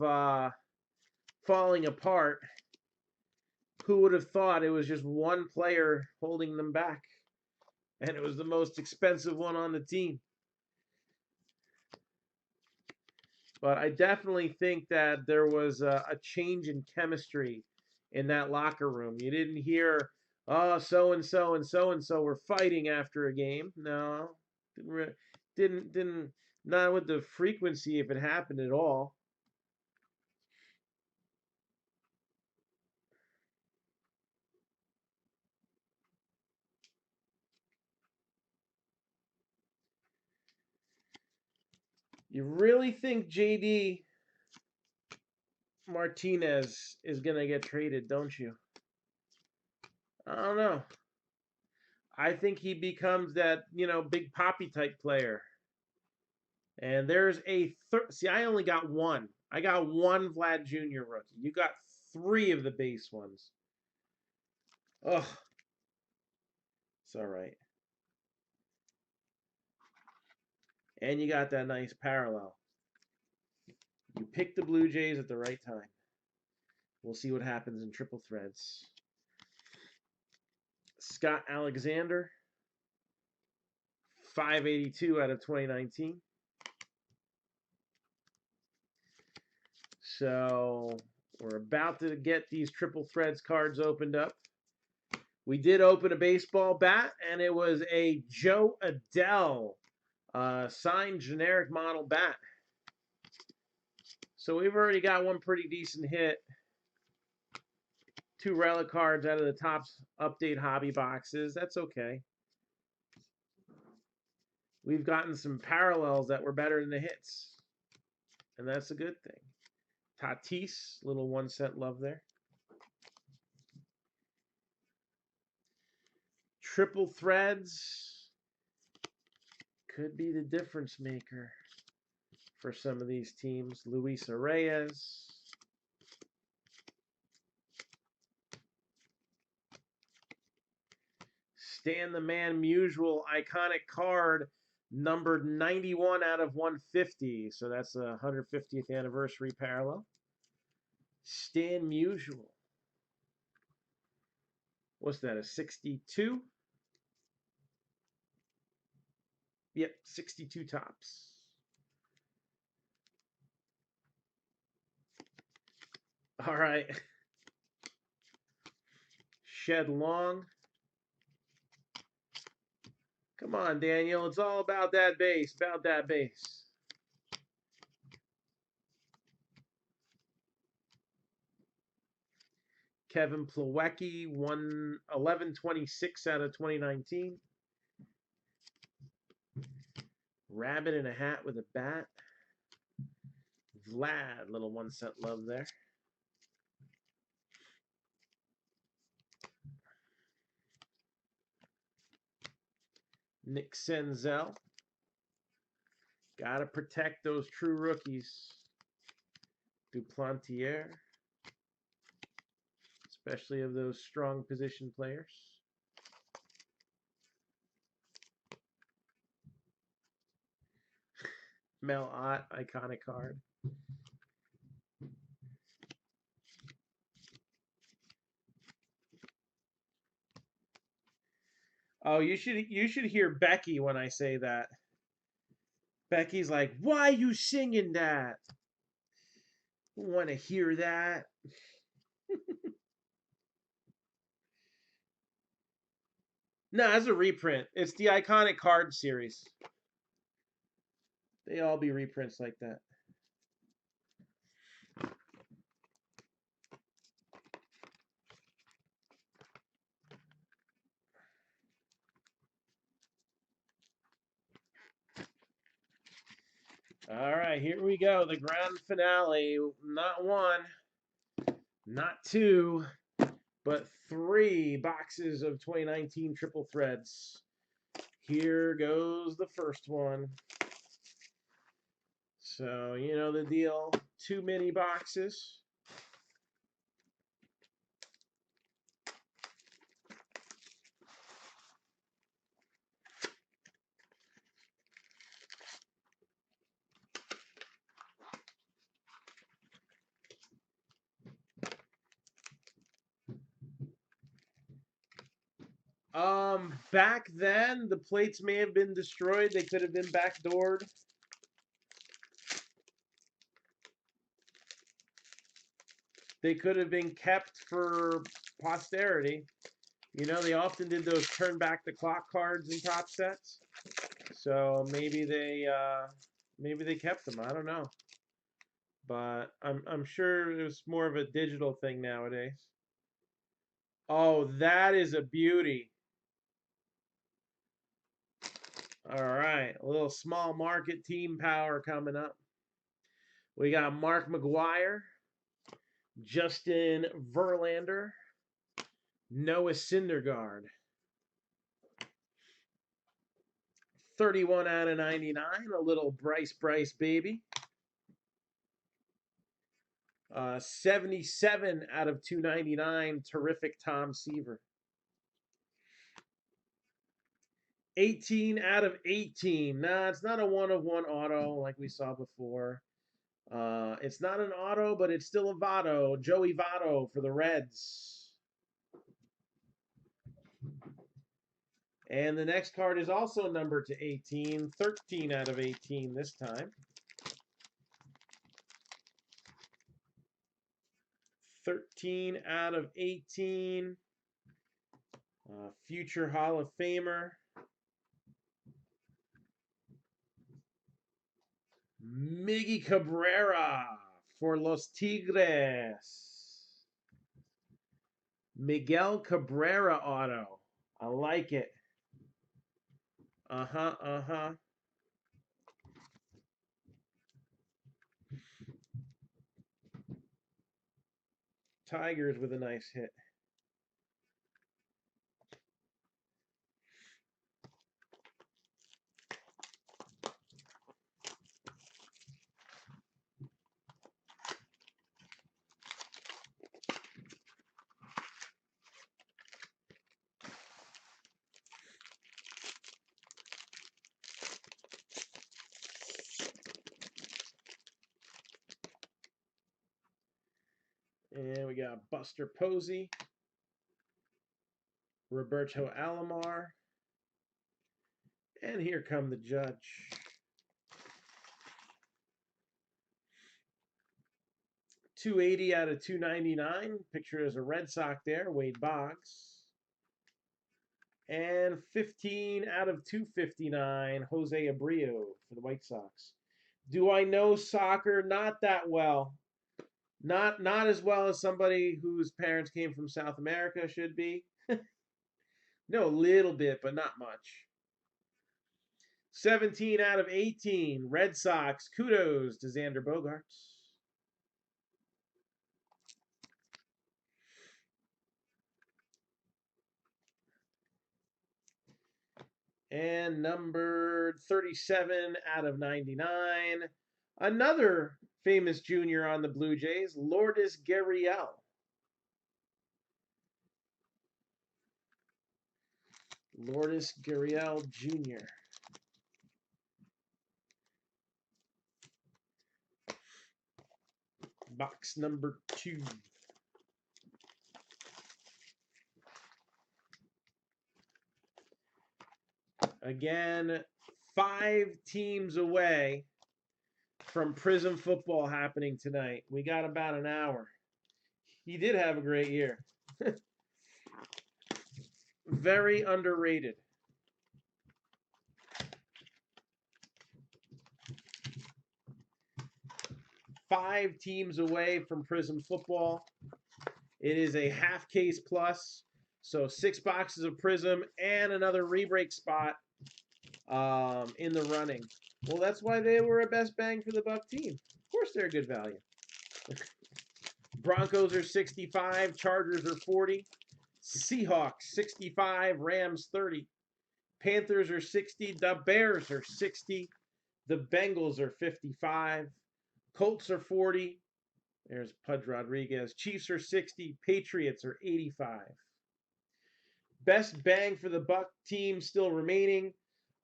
[SPEAKER 1] falling apart, who would have thought it was just one player holding them back, and it was the most expensive one on the team. But I definitely think that there was a change in chemistry in that locker room. You didn't hear, oh, so and so and so and so were fighting after a game. No, didn't not with the frequency if it happened at all. You really think JD Martinez is gonna get traded, don't you? I don't know. I think he becomes that, you know, big poppy type player. And there's a see, I only got one. I got one Vlad Jr. rookie. You got 3 of the base ones. Ugh, it's all right. And you got that nice parallel. You picked the Blue Jays at the right time. We'll see what happens in triple threads. Scott Alexander, 582 out of 2019. So we're about to get these triple threads cards opened up. We did open a baseball bat, and it was a Joe Adele signed generic model bat. So we've already got one pretty decent hit. 2 relic cards out of the Topps Update hobby boxes. That's okay. We've gotten some parallels that were better than the hits, and that's a good thing. Tatis, little 1 cent love there. Triple threads could be the difference maker for some of these teams. Luis Reyes. Stan the Man Musial iconic card numbered 91 out of 150. So that's a 150th anniversary parallel. Stan Musial. What's that, a 62? Yep, 62 tops. All right. Shed Long. Come on, Daniel. It's all about that base. About that base. Kevin Plawecki, 1126 out of 2019. Rabbit in a hat with a bat. Vlad, little 1 cent love there. Nick Senzel. Got to protect those true rookies. Duplantier. Especially of those strong position players. Mel Ott, iconic card. Oh, you should hear Becky when I say that. Becky's like, "Why you singing that? Want to hear that?" No, it's a reprint. It's the iconic card series. They all be reprints like that. All right, here we go. The grand finale. Not one, not two, but 3 boxes of 2019 triple threads. Here goes the first one. So, you know the deal. Too many boxes. Back then, the plates may have been destroyed. They could have been backdoored. They could have been kept for posterity. You know, they often did those turn back the clock cards in top sets. So maybe they kept them. I don't know. But I'm sure it's more of a digital thing nowadays. Oh, that is a beauty. All right, a little small market team power coming up. We got Mark McGwire, Justin Verlander, Noah Syndergaard. 31 out of 99, a little Bryce baby. 77 out of 299, terrific Tom Seaver. 18 out of 18. Nah, it's not a 1/1 auto like we saw before. It's not an auto, but it's still a Votto. Joey Votto for the Reds. And the next card is also numbered to 18. 13 out of 18 this time. 13 out of 18. Future Hall of Famer. Miggy Cabrera for Los Tigres. Miguel Cabrera auto. I like it. Uh-huh. Tigers with a nice hit. And we got Buster Posey, Roberto Alomar, and here come the judge. 280 out of 299. Picture as a Red Sox there, Wade Boggs. And 15 out of 259, Jose Abreu for the White Sox. Do I know soccer? Not that well. Not as well as somebody whose parents came from South America should be. No, a little bit, but not much. 17 out of 18, Red Sox. Kudos to Xander Bogaerts. And number 37 out of 99, another famous junior on the Blue Jays, Lourdes Gurriel. Lourdes Gurriel Jr. Box number 2. Again, 5 teams away from Prism football happening tonight. We got about an hour. He did have a great year. Very underrated. Five teams away from Prism football. It is a half case plus, so 6 boxes of Prism and another rebreak spot in the running. Well, that's why they were a best bang for the buck team. Of course, they're a good value. Broncos are 65, Chargers are 40, Seahawks 65, Rams 30, Panthers are 60, the Bears are 60, the Bengals are 55, Colts are 40. There's Pudge Rodriguez. Chiefs are 60, Patriots are 85. Best bang for the buck team still remaining.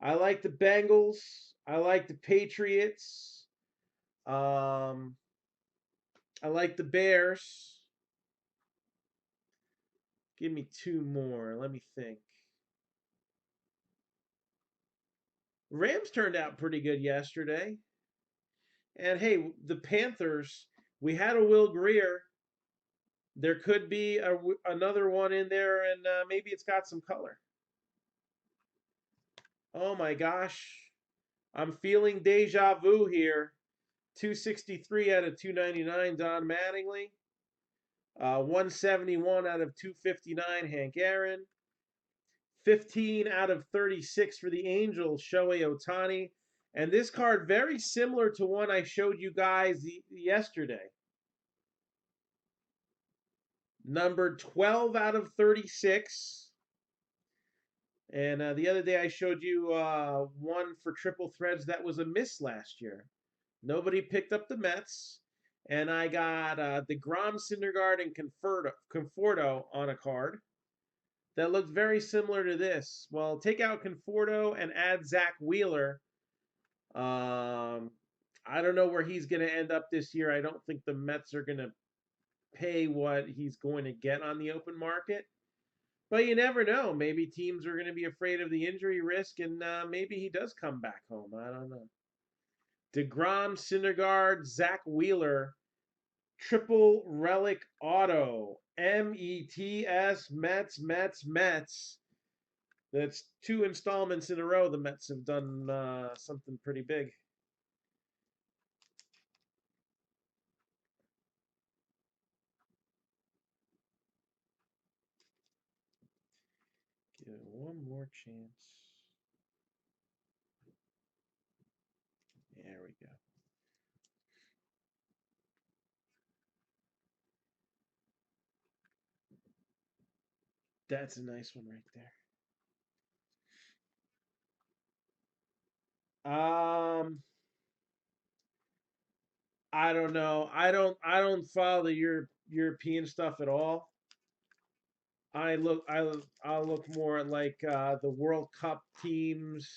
[SPEAKER 1] I like the Bengals. I like the Patriots. I like the Bears. Give me 2 more. Let me think. Rams turned out pretty good yesterday. And hey, the Panthers, we had a Will Greer. There could be another one in there, and maybe it's got some color. Oh my gosh. I'm feeling deja vu here. 263 out of 299, Don Mattingly. 171 out of 259, Hank Aaron. 15 out of 36 for the Angels, Shohei Ohtani. And this card, very similar to one I showed you guys yesterday. Number 12 out of 36. And the other day I showed you one for triple threads that was a miss last year. Nobody picked up the Mets. And I got DeGrom, Syndergaard, and Conforto on a card that looked very similar to this. Well, take out Conforto and add Zach Wheeler. I don't know where he's going to end up this year. I don't think the Mets are going to pay what he's going to get on the open market. But you never know. Maybe teams are going to be afraid of the injury risk, and maybe he does come back home. I don't know. DeGrom, Syndergaard, Zach Wheeler, triple relic auto. METS, Mets. That's 2 installments in a row the Mets have done something pretty big. Give it one more chance. There we go. That's a nice one right there. I don't know. I don't follow the European stuff at all. I'll look more at like the World Cup teams.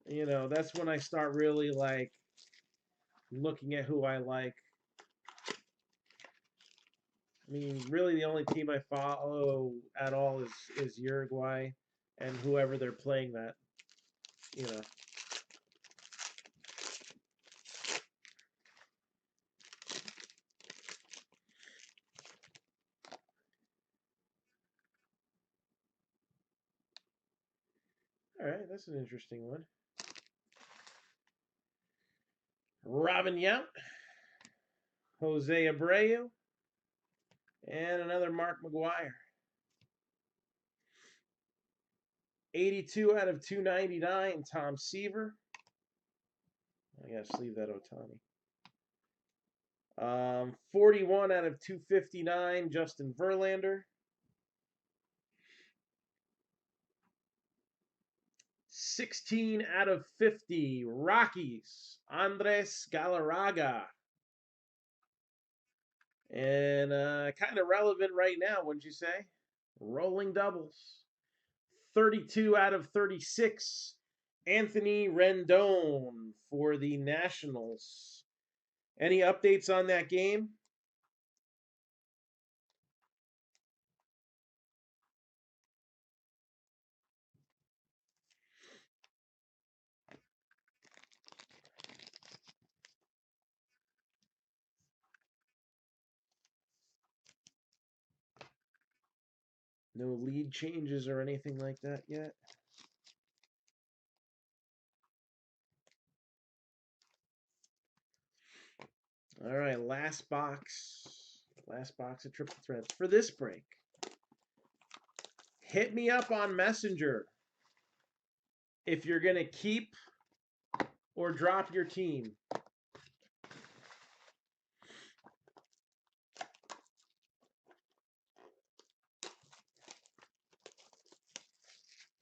[SPEAKER 1] You know, that's when I start really like looking at who I like. I mean, really, the only team I follow at all is Uruguay, and whoever they're playing that, you know. All right, that's an interesting one. Robin Yount, Jose Abreu, and another Mark McGuire. 82 out of 299, Tom Seaver. I gotta sleeve that Otani. 41 out of 259, Justin Verlander. 16 out of 50, Rockies, Andres Galarraga. And kind of relevant right now, wouldn't you say? Rolling doubles. 32 out of 36, Anthony Rendon for the Nationals. Any updates on that game? No lead changes or anything like that yet? All right, last box. Last box of Triple Threads for this break. Hit me up on Messenger if you're going to keep or drop your team.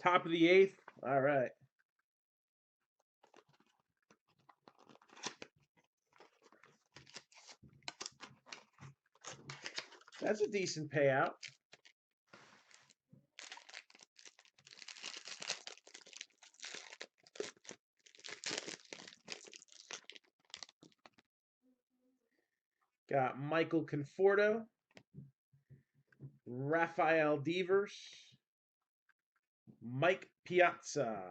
[SPEAKER 1] Top of the 8th. All right. That's a decent payout. Got Michael Conforto, Rafael Devers, Mike Piazza.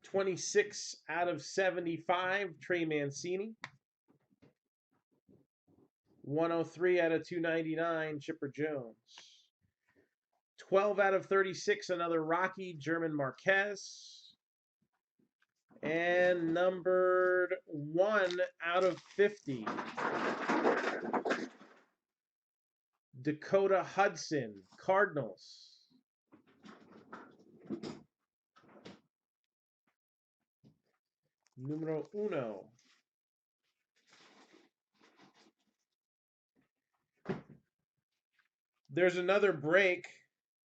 [SPEAKER 1] 26 out of 75, Trey Mancini. 103 out of 299, Chipper Jones. 12 out of 36, another Rocky, German Marquez. And numbered 1 out of 50, Dakota Hudson, Cardinals. Numero uno. There's another break.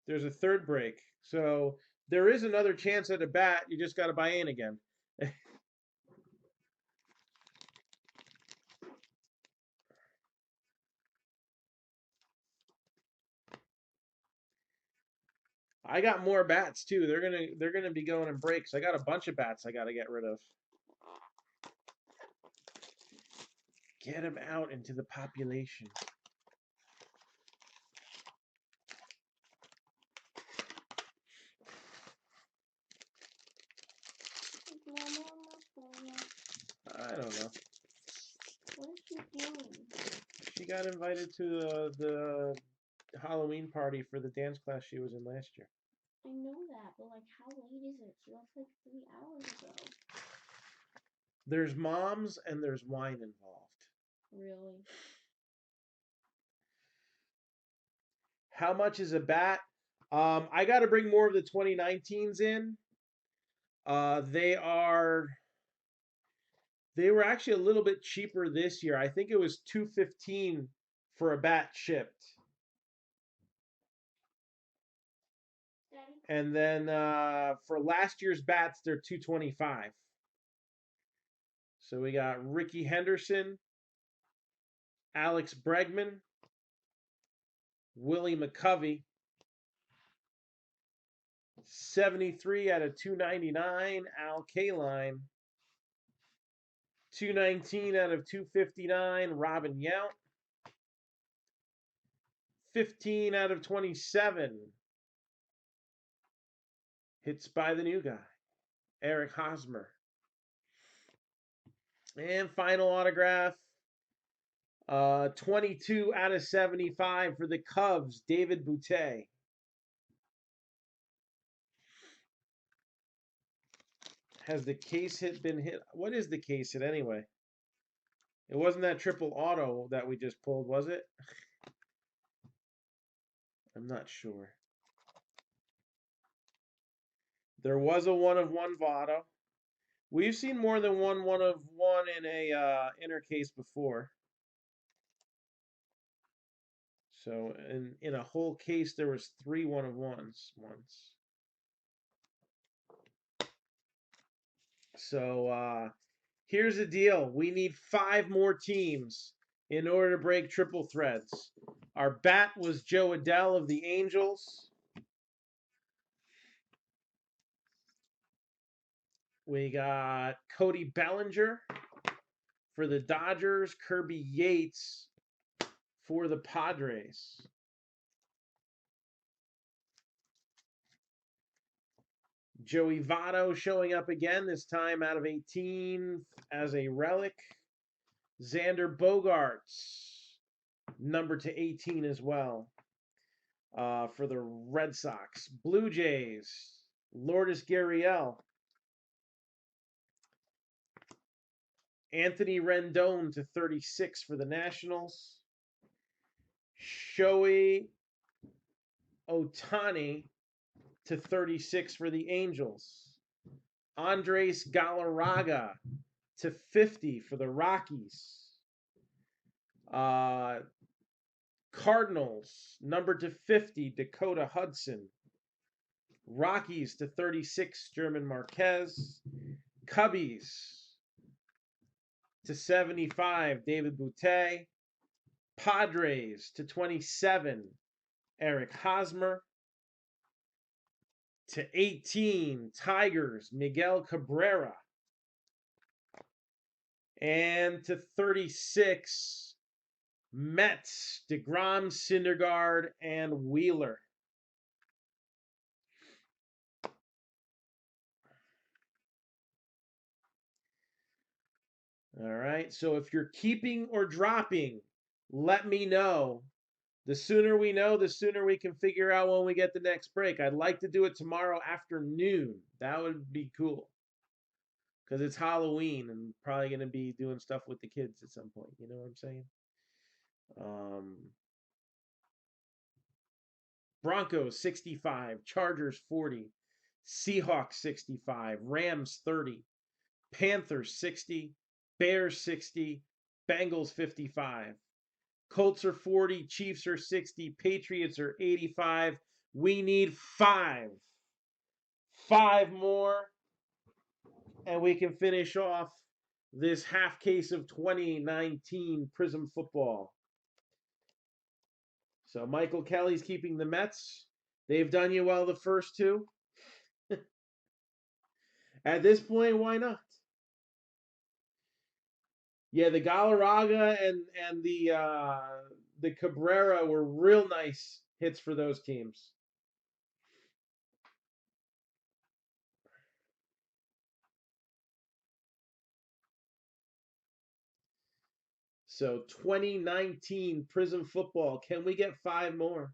[SPEAKER 1] There's a third break. So there is another chance at a bat. You just got to buy in again. I got more bats too. They're gonna be going in breaks. I got a bunch of bats I got to get rid of. Get them out into the population. I don't know.
[SPEAKER 2] What is she doing?
[SPEAKER 1] She got invited to the Halloween party for the dance class she was in last year.
[SPEAKER 2] I know that, but like, how late is it? She left like 3 hours ago.
[SPEAKER 1] There's moms and there's wine involved.
[SPEAKER 2] Really?
[SPEAKER 1] How much is a bat? I got to bring more of the 2019s in. They were actually a little bit cheaper this year. I think it was $215 for a bat shipped.
[SPEAKER 2] Daddy?
[SPEAKER 1] And then for last year's bats, they're $225. So we got Ricky Henderson, Alex Bregman, Willie McCovey, 73 out of 299, Al Kaline, 219 out of 259, Robin Yount. 15 out of 27, hits by the new guy, Eric Hosmer. And final autograph, 22 out of 75 for the Cubs, David Boutte. Has the case hit been hit? What is the case hit anyway? It wasn't that triple auto that we just pulled, was it? I'm not sure. There was a 1 of 1 Votto. We've seen more than one of 1 in a inner case before. So in a whole case, there was 3 1 of 1s once. So here's the deal. We need 5 more teams in order to break triple threads. Our bat was Joe Adell of the Angels. We got Cody Bellinger for the Dodgers, Kirby Yates for the Padres. Joey Votto showing up again, this time out of 18 as a relic. Xander Bogaerts, number to 18 as well, for the Red Sox. Blue Jays, Lourdes Gurriel. Anthony Rendon to 36 for the Nationals. Shohei Ohtani to 36 for the Angels. Andres Galarraga to 50 for the Rockies. Cardinals, number to 50, Dakota Hudson. Rockies to 36, German Marquez. Cubbies to 75, David Boutte. Padres to 27, Eric Hosmer. To 18, Tigers, Miguel Cabrera. And to 36, Mets, DeGrom, Syndergaard, and Wheeler. All right, so if you're keeping or dropping, let me know. The sooner we know, the sooner we can figure out when we get the next break. I'd like to do it tomorrow afternoon. That would be cool. Because it's Halloween and probably going to be doing stuff with the kids at some point. You know what I'm saying? Broncos 65, Chargers 40, Seahawks 65, Rams 30, Panthers 60, Bears 60, Bengals 55. Colts are 40, Chiefs are 60, Patriots are 85. We need 5. 5 more, and we can finish off this half case of 2019 Prism football. So Michael Kelly's keeping the Mets. They've done you well the first 2. At this point, why not? Yeah, the Galarraga and the Cabrera were real nice hits for those teams. So 2019 Prism football. Can we get 5 more?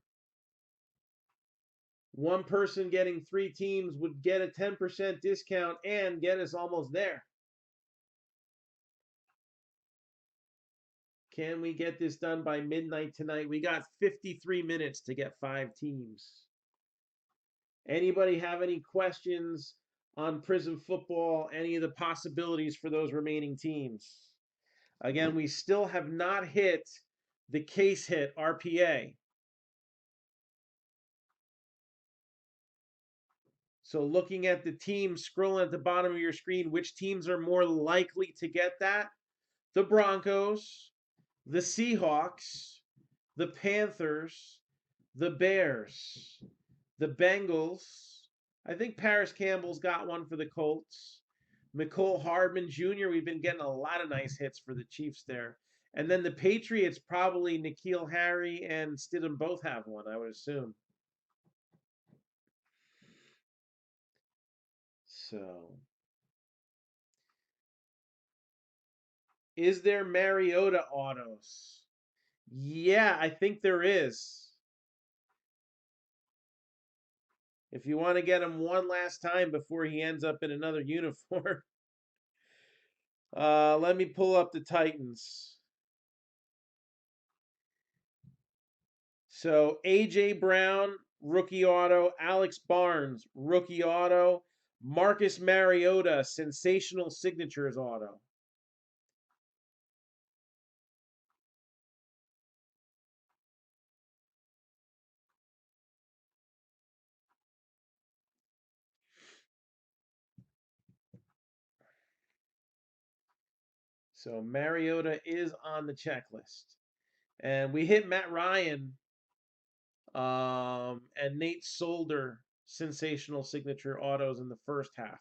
[SPEAKER 1] One person getting 3 teams would get a 10% discount and get us almost there. Can we get this done by midnight tonight? We got 53 minutes to get 5 teams. Anybody have any questions on Prism football? Any of the possibilities for those remaining teams? Again, we still have not hit the case hit RPA. So looking at the teams, scrolling at the bottom of your screen, which teams are more likely to get that? The Broncos, the Seahawks, the Panthers, the Bears, the Bengals. I think Paris Campbell's got one for the Colts. McCole Hardman Jr. We've been getting a lot of nice hits for the Chiefs there. And then the Patriots, probably N'Keal Harry and Stidham both have one, I would assume. So, is there Mariota autos? Yeah, I think there is. If you want to get him one last time before he ends up in another uniform. Let me pull up the Titans. So AJ Brown, rookie auto. Alex Barnes, rookie auto. Marcus Mariota, sensational signatures auto. So Mariota is on the checklist. And we hit Matt Ryan and Nate Solder, sensational signature autos in the first half.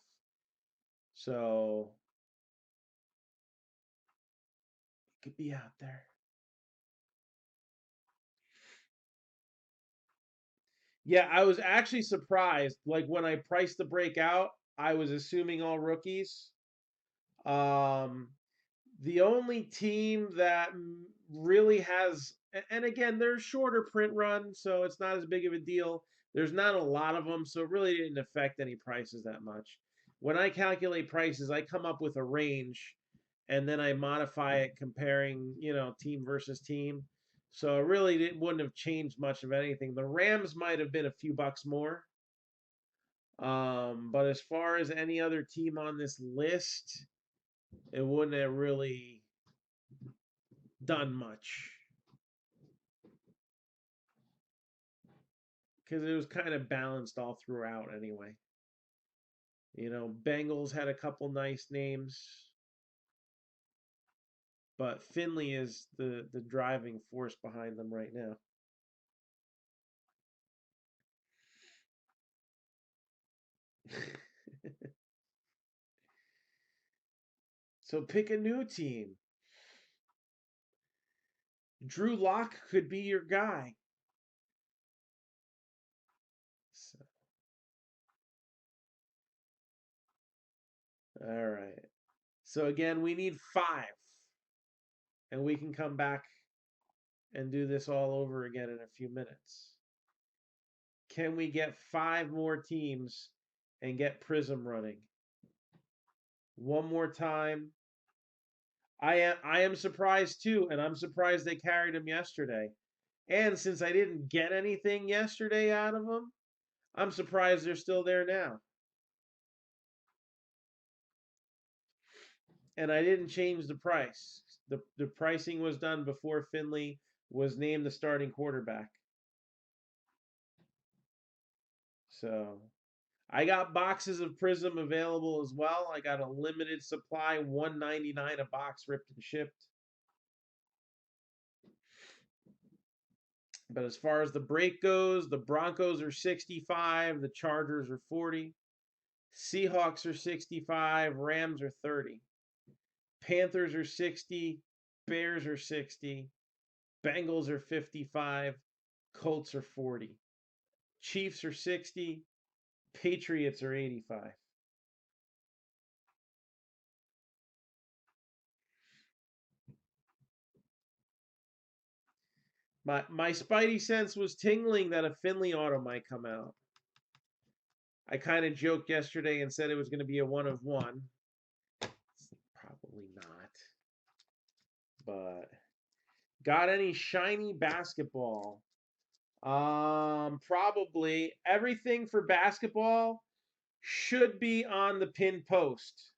[SPEAKER 1] So it could be out there. Yeah, I was actually surprised. Like when I priced the break out, I was assuming all rookies. Um, the only team that really has, and again, they're shorter print run, so it's not as big of a deal. There's not a lot of them, so it really didn't affect any prices that much. When I calculate prices, I come up with a range, and then I modify it comparing, team versus team. So it really wouldn't have changed much of anything. The Rams might have been a few bucks more. But as far as any other team on this list, it wouldn't have really done much because it was kind of balanced all throughout anyway. Bengals had a couple nice names, but Finley is the driving force behind them right now. So pick a new team. Drew Lock could be your guy. So, all right. So again, we need 5, and we can come back and do this all over again in a few minutes. Can we get 5 more teams and get Prism running? One more time. I am surprised too, and I'm surprised they carried him yesterday. And since I didn't get anything yesterday out of them, I'm surprised they're still there now. And I didn't change the price. The pricing was done before Finley was named the starting quarterback. So I got boxes of Prism available as well. I got a limited supply, $1.99 a box, ripped and shipped. But as far as the break goes, the Broncos are 65, the Chargers are 40, Seahawks are 65, Rams are 30, Panthers are 60, Bears are 60, Bengals are 55, Colts are 40, Chiefs are 60, Patriots are 85. My spidey sense was tingling that a Finley auto might come out. I kind of joked yesterday and said it was going to be a 1 of 1. It's probably not. But got any shiny basketball? Probably everything for basketball should be on the pinned post.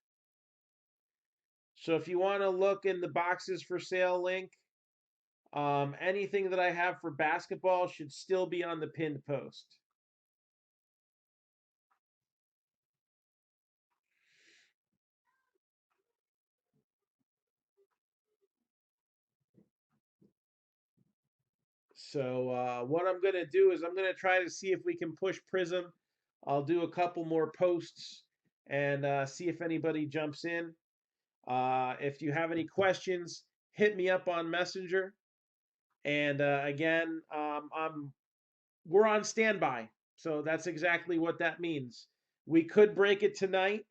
[SPEAKER 1] So if you want to look in the boxes for sale link, anything that I have for basketball should still be on the pinned post. So what I'm going to do is I'm going to try to see if we can push Prism. I'll do a couple more posts and see if anybody jumps in. If you have any questions, hit me up on Messenger. And again, we're on standby. So that's exactly what that means. We could break it tonight.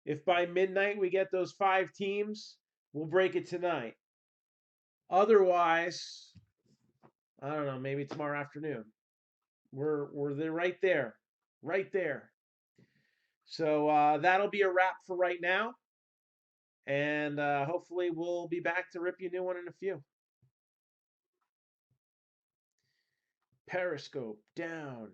[SPEAKER 1] If by midnight we get those 5 teams, we'll break it tonight. Otherwise, I don't know, maybe tomorrow afternoon. We're there, right there. So that'll be a wrap for right now, and hopefully we'll be back to rip you a new one in a few. Periscope down.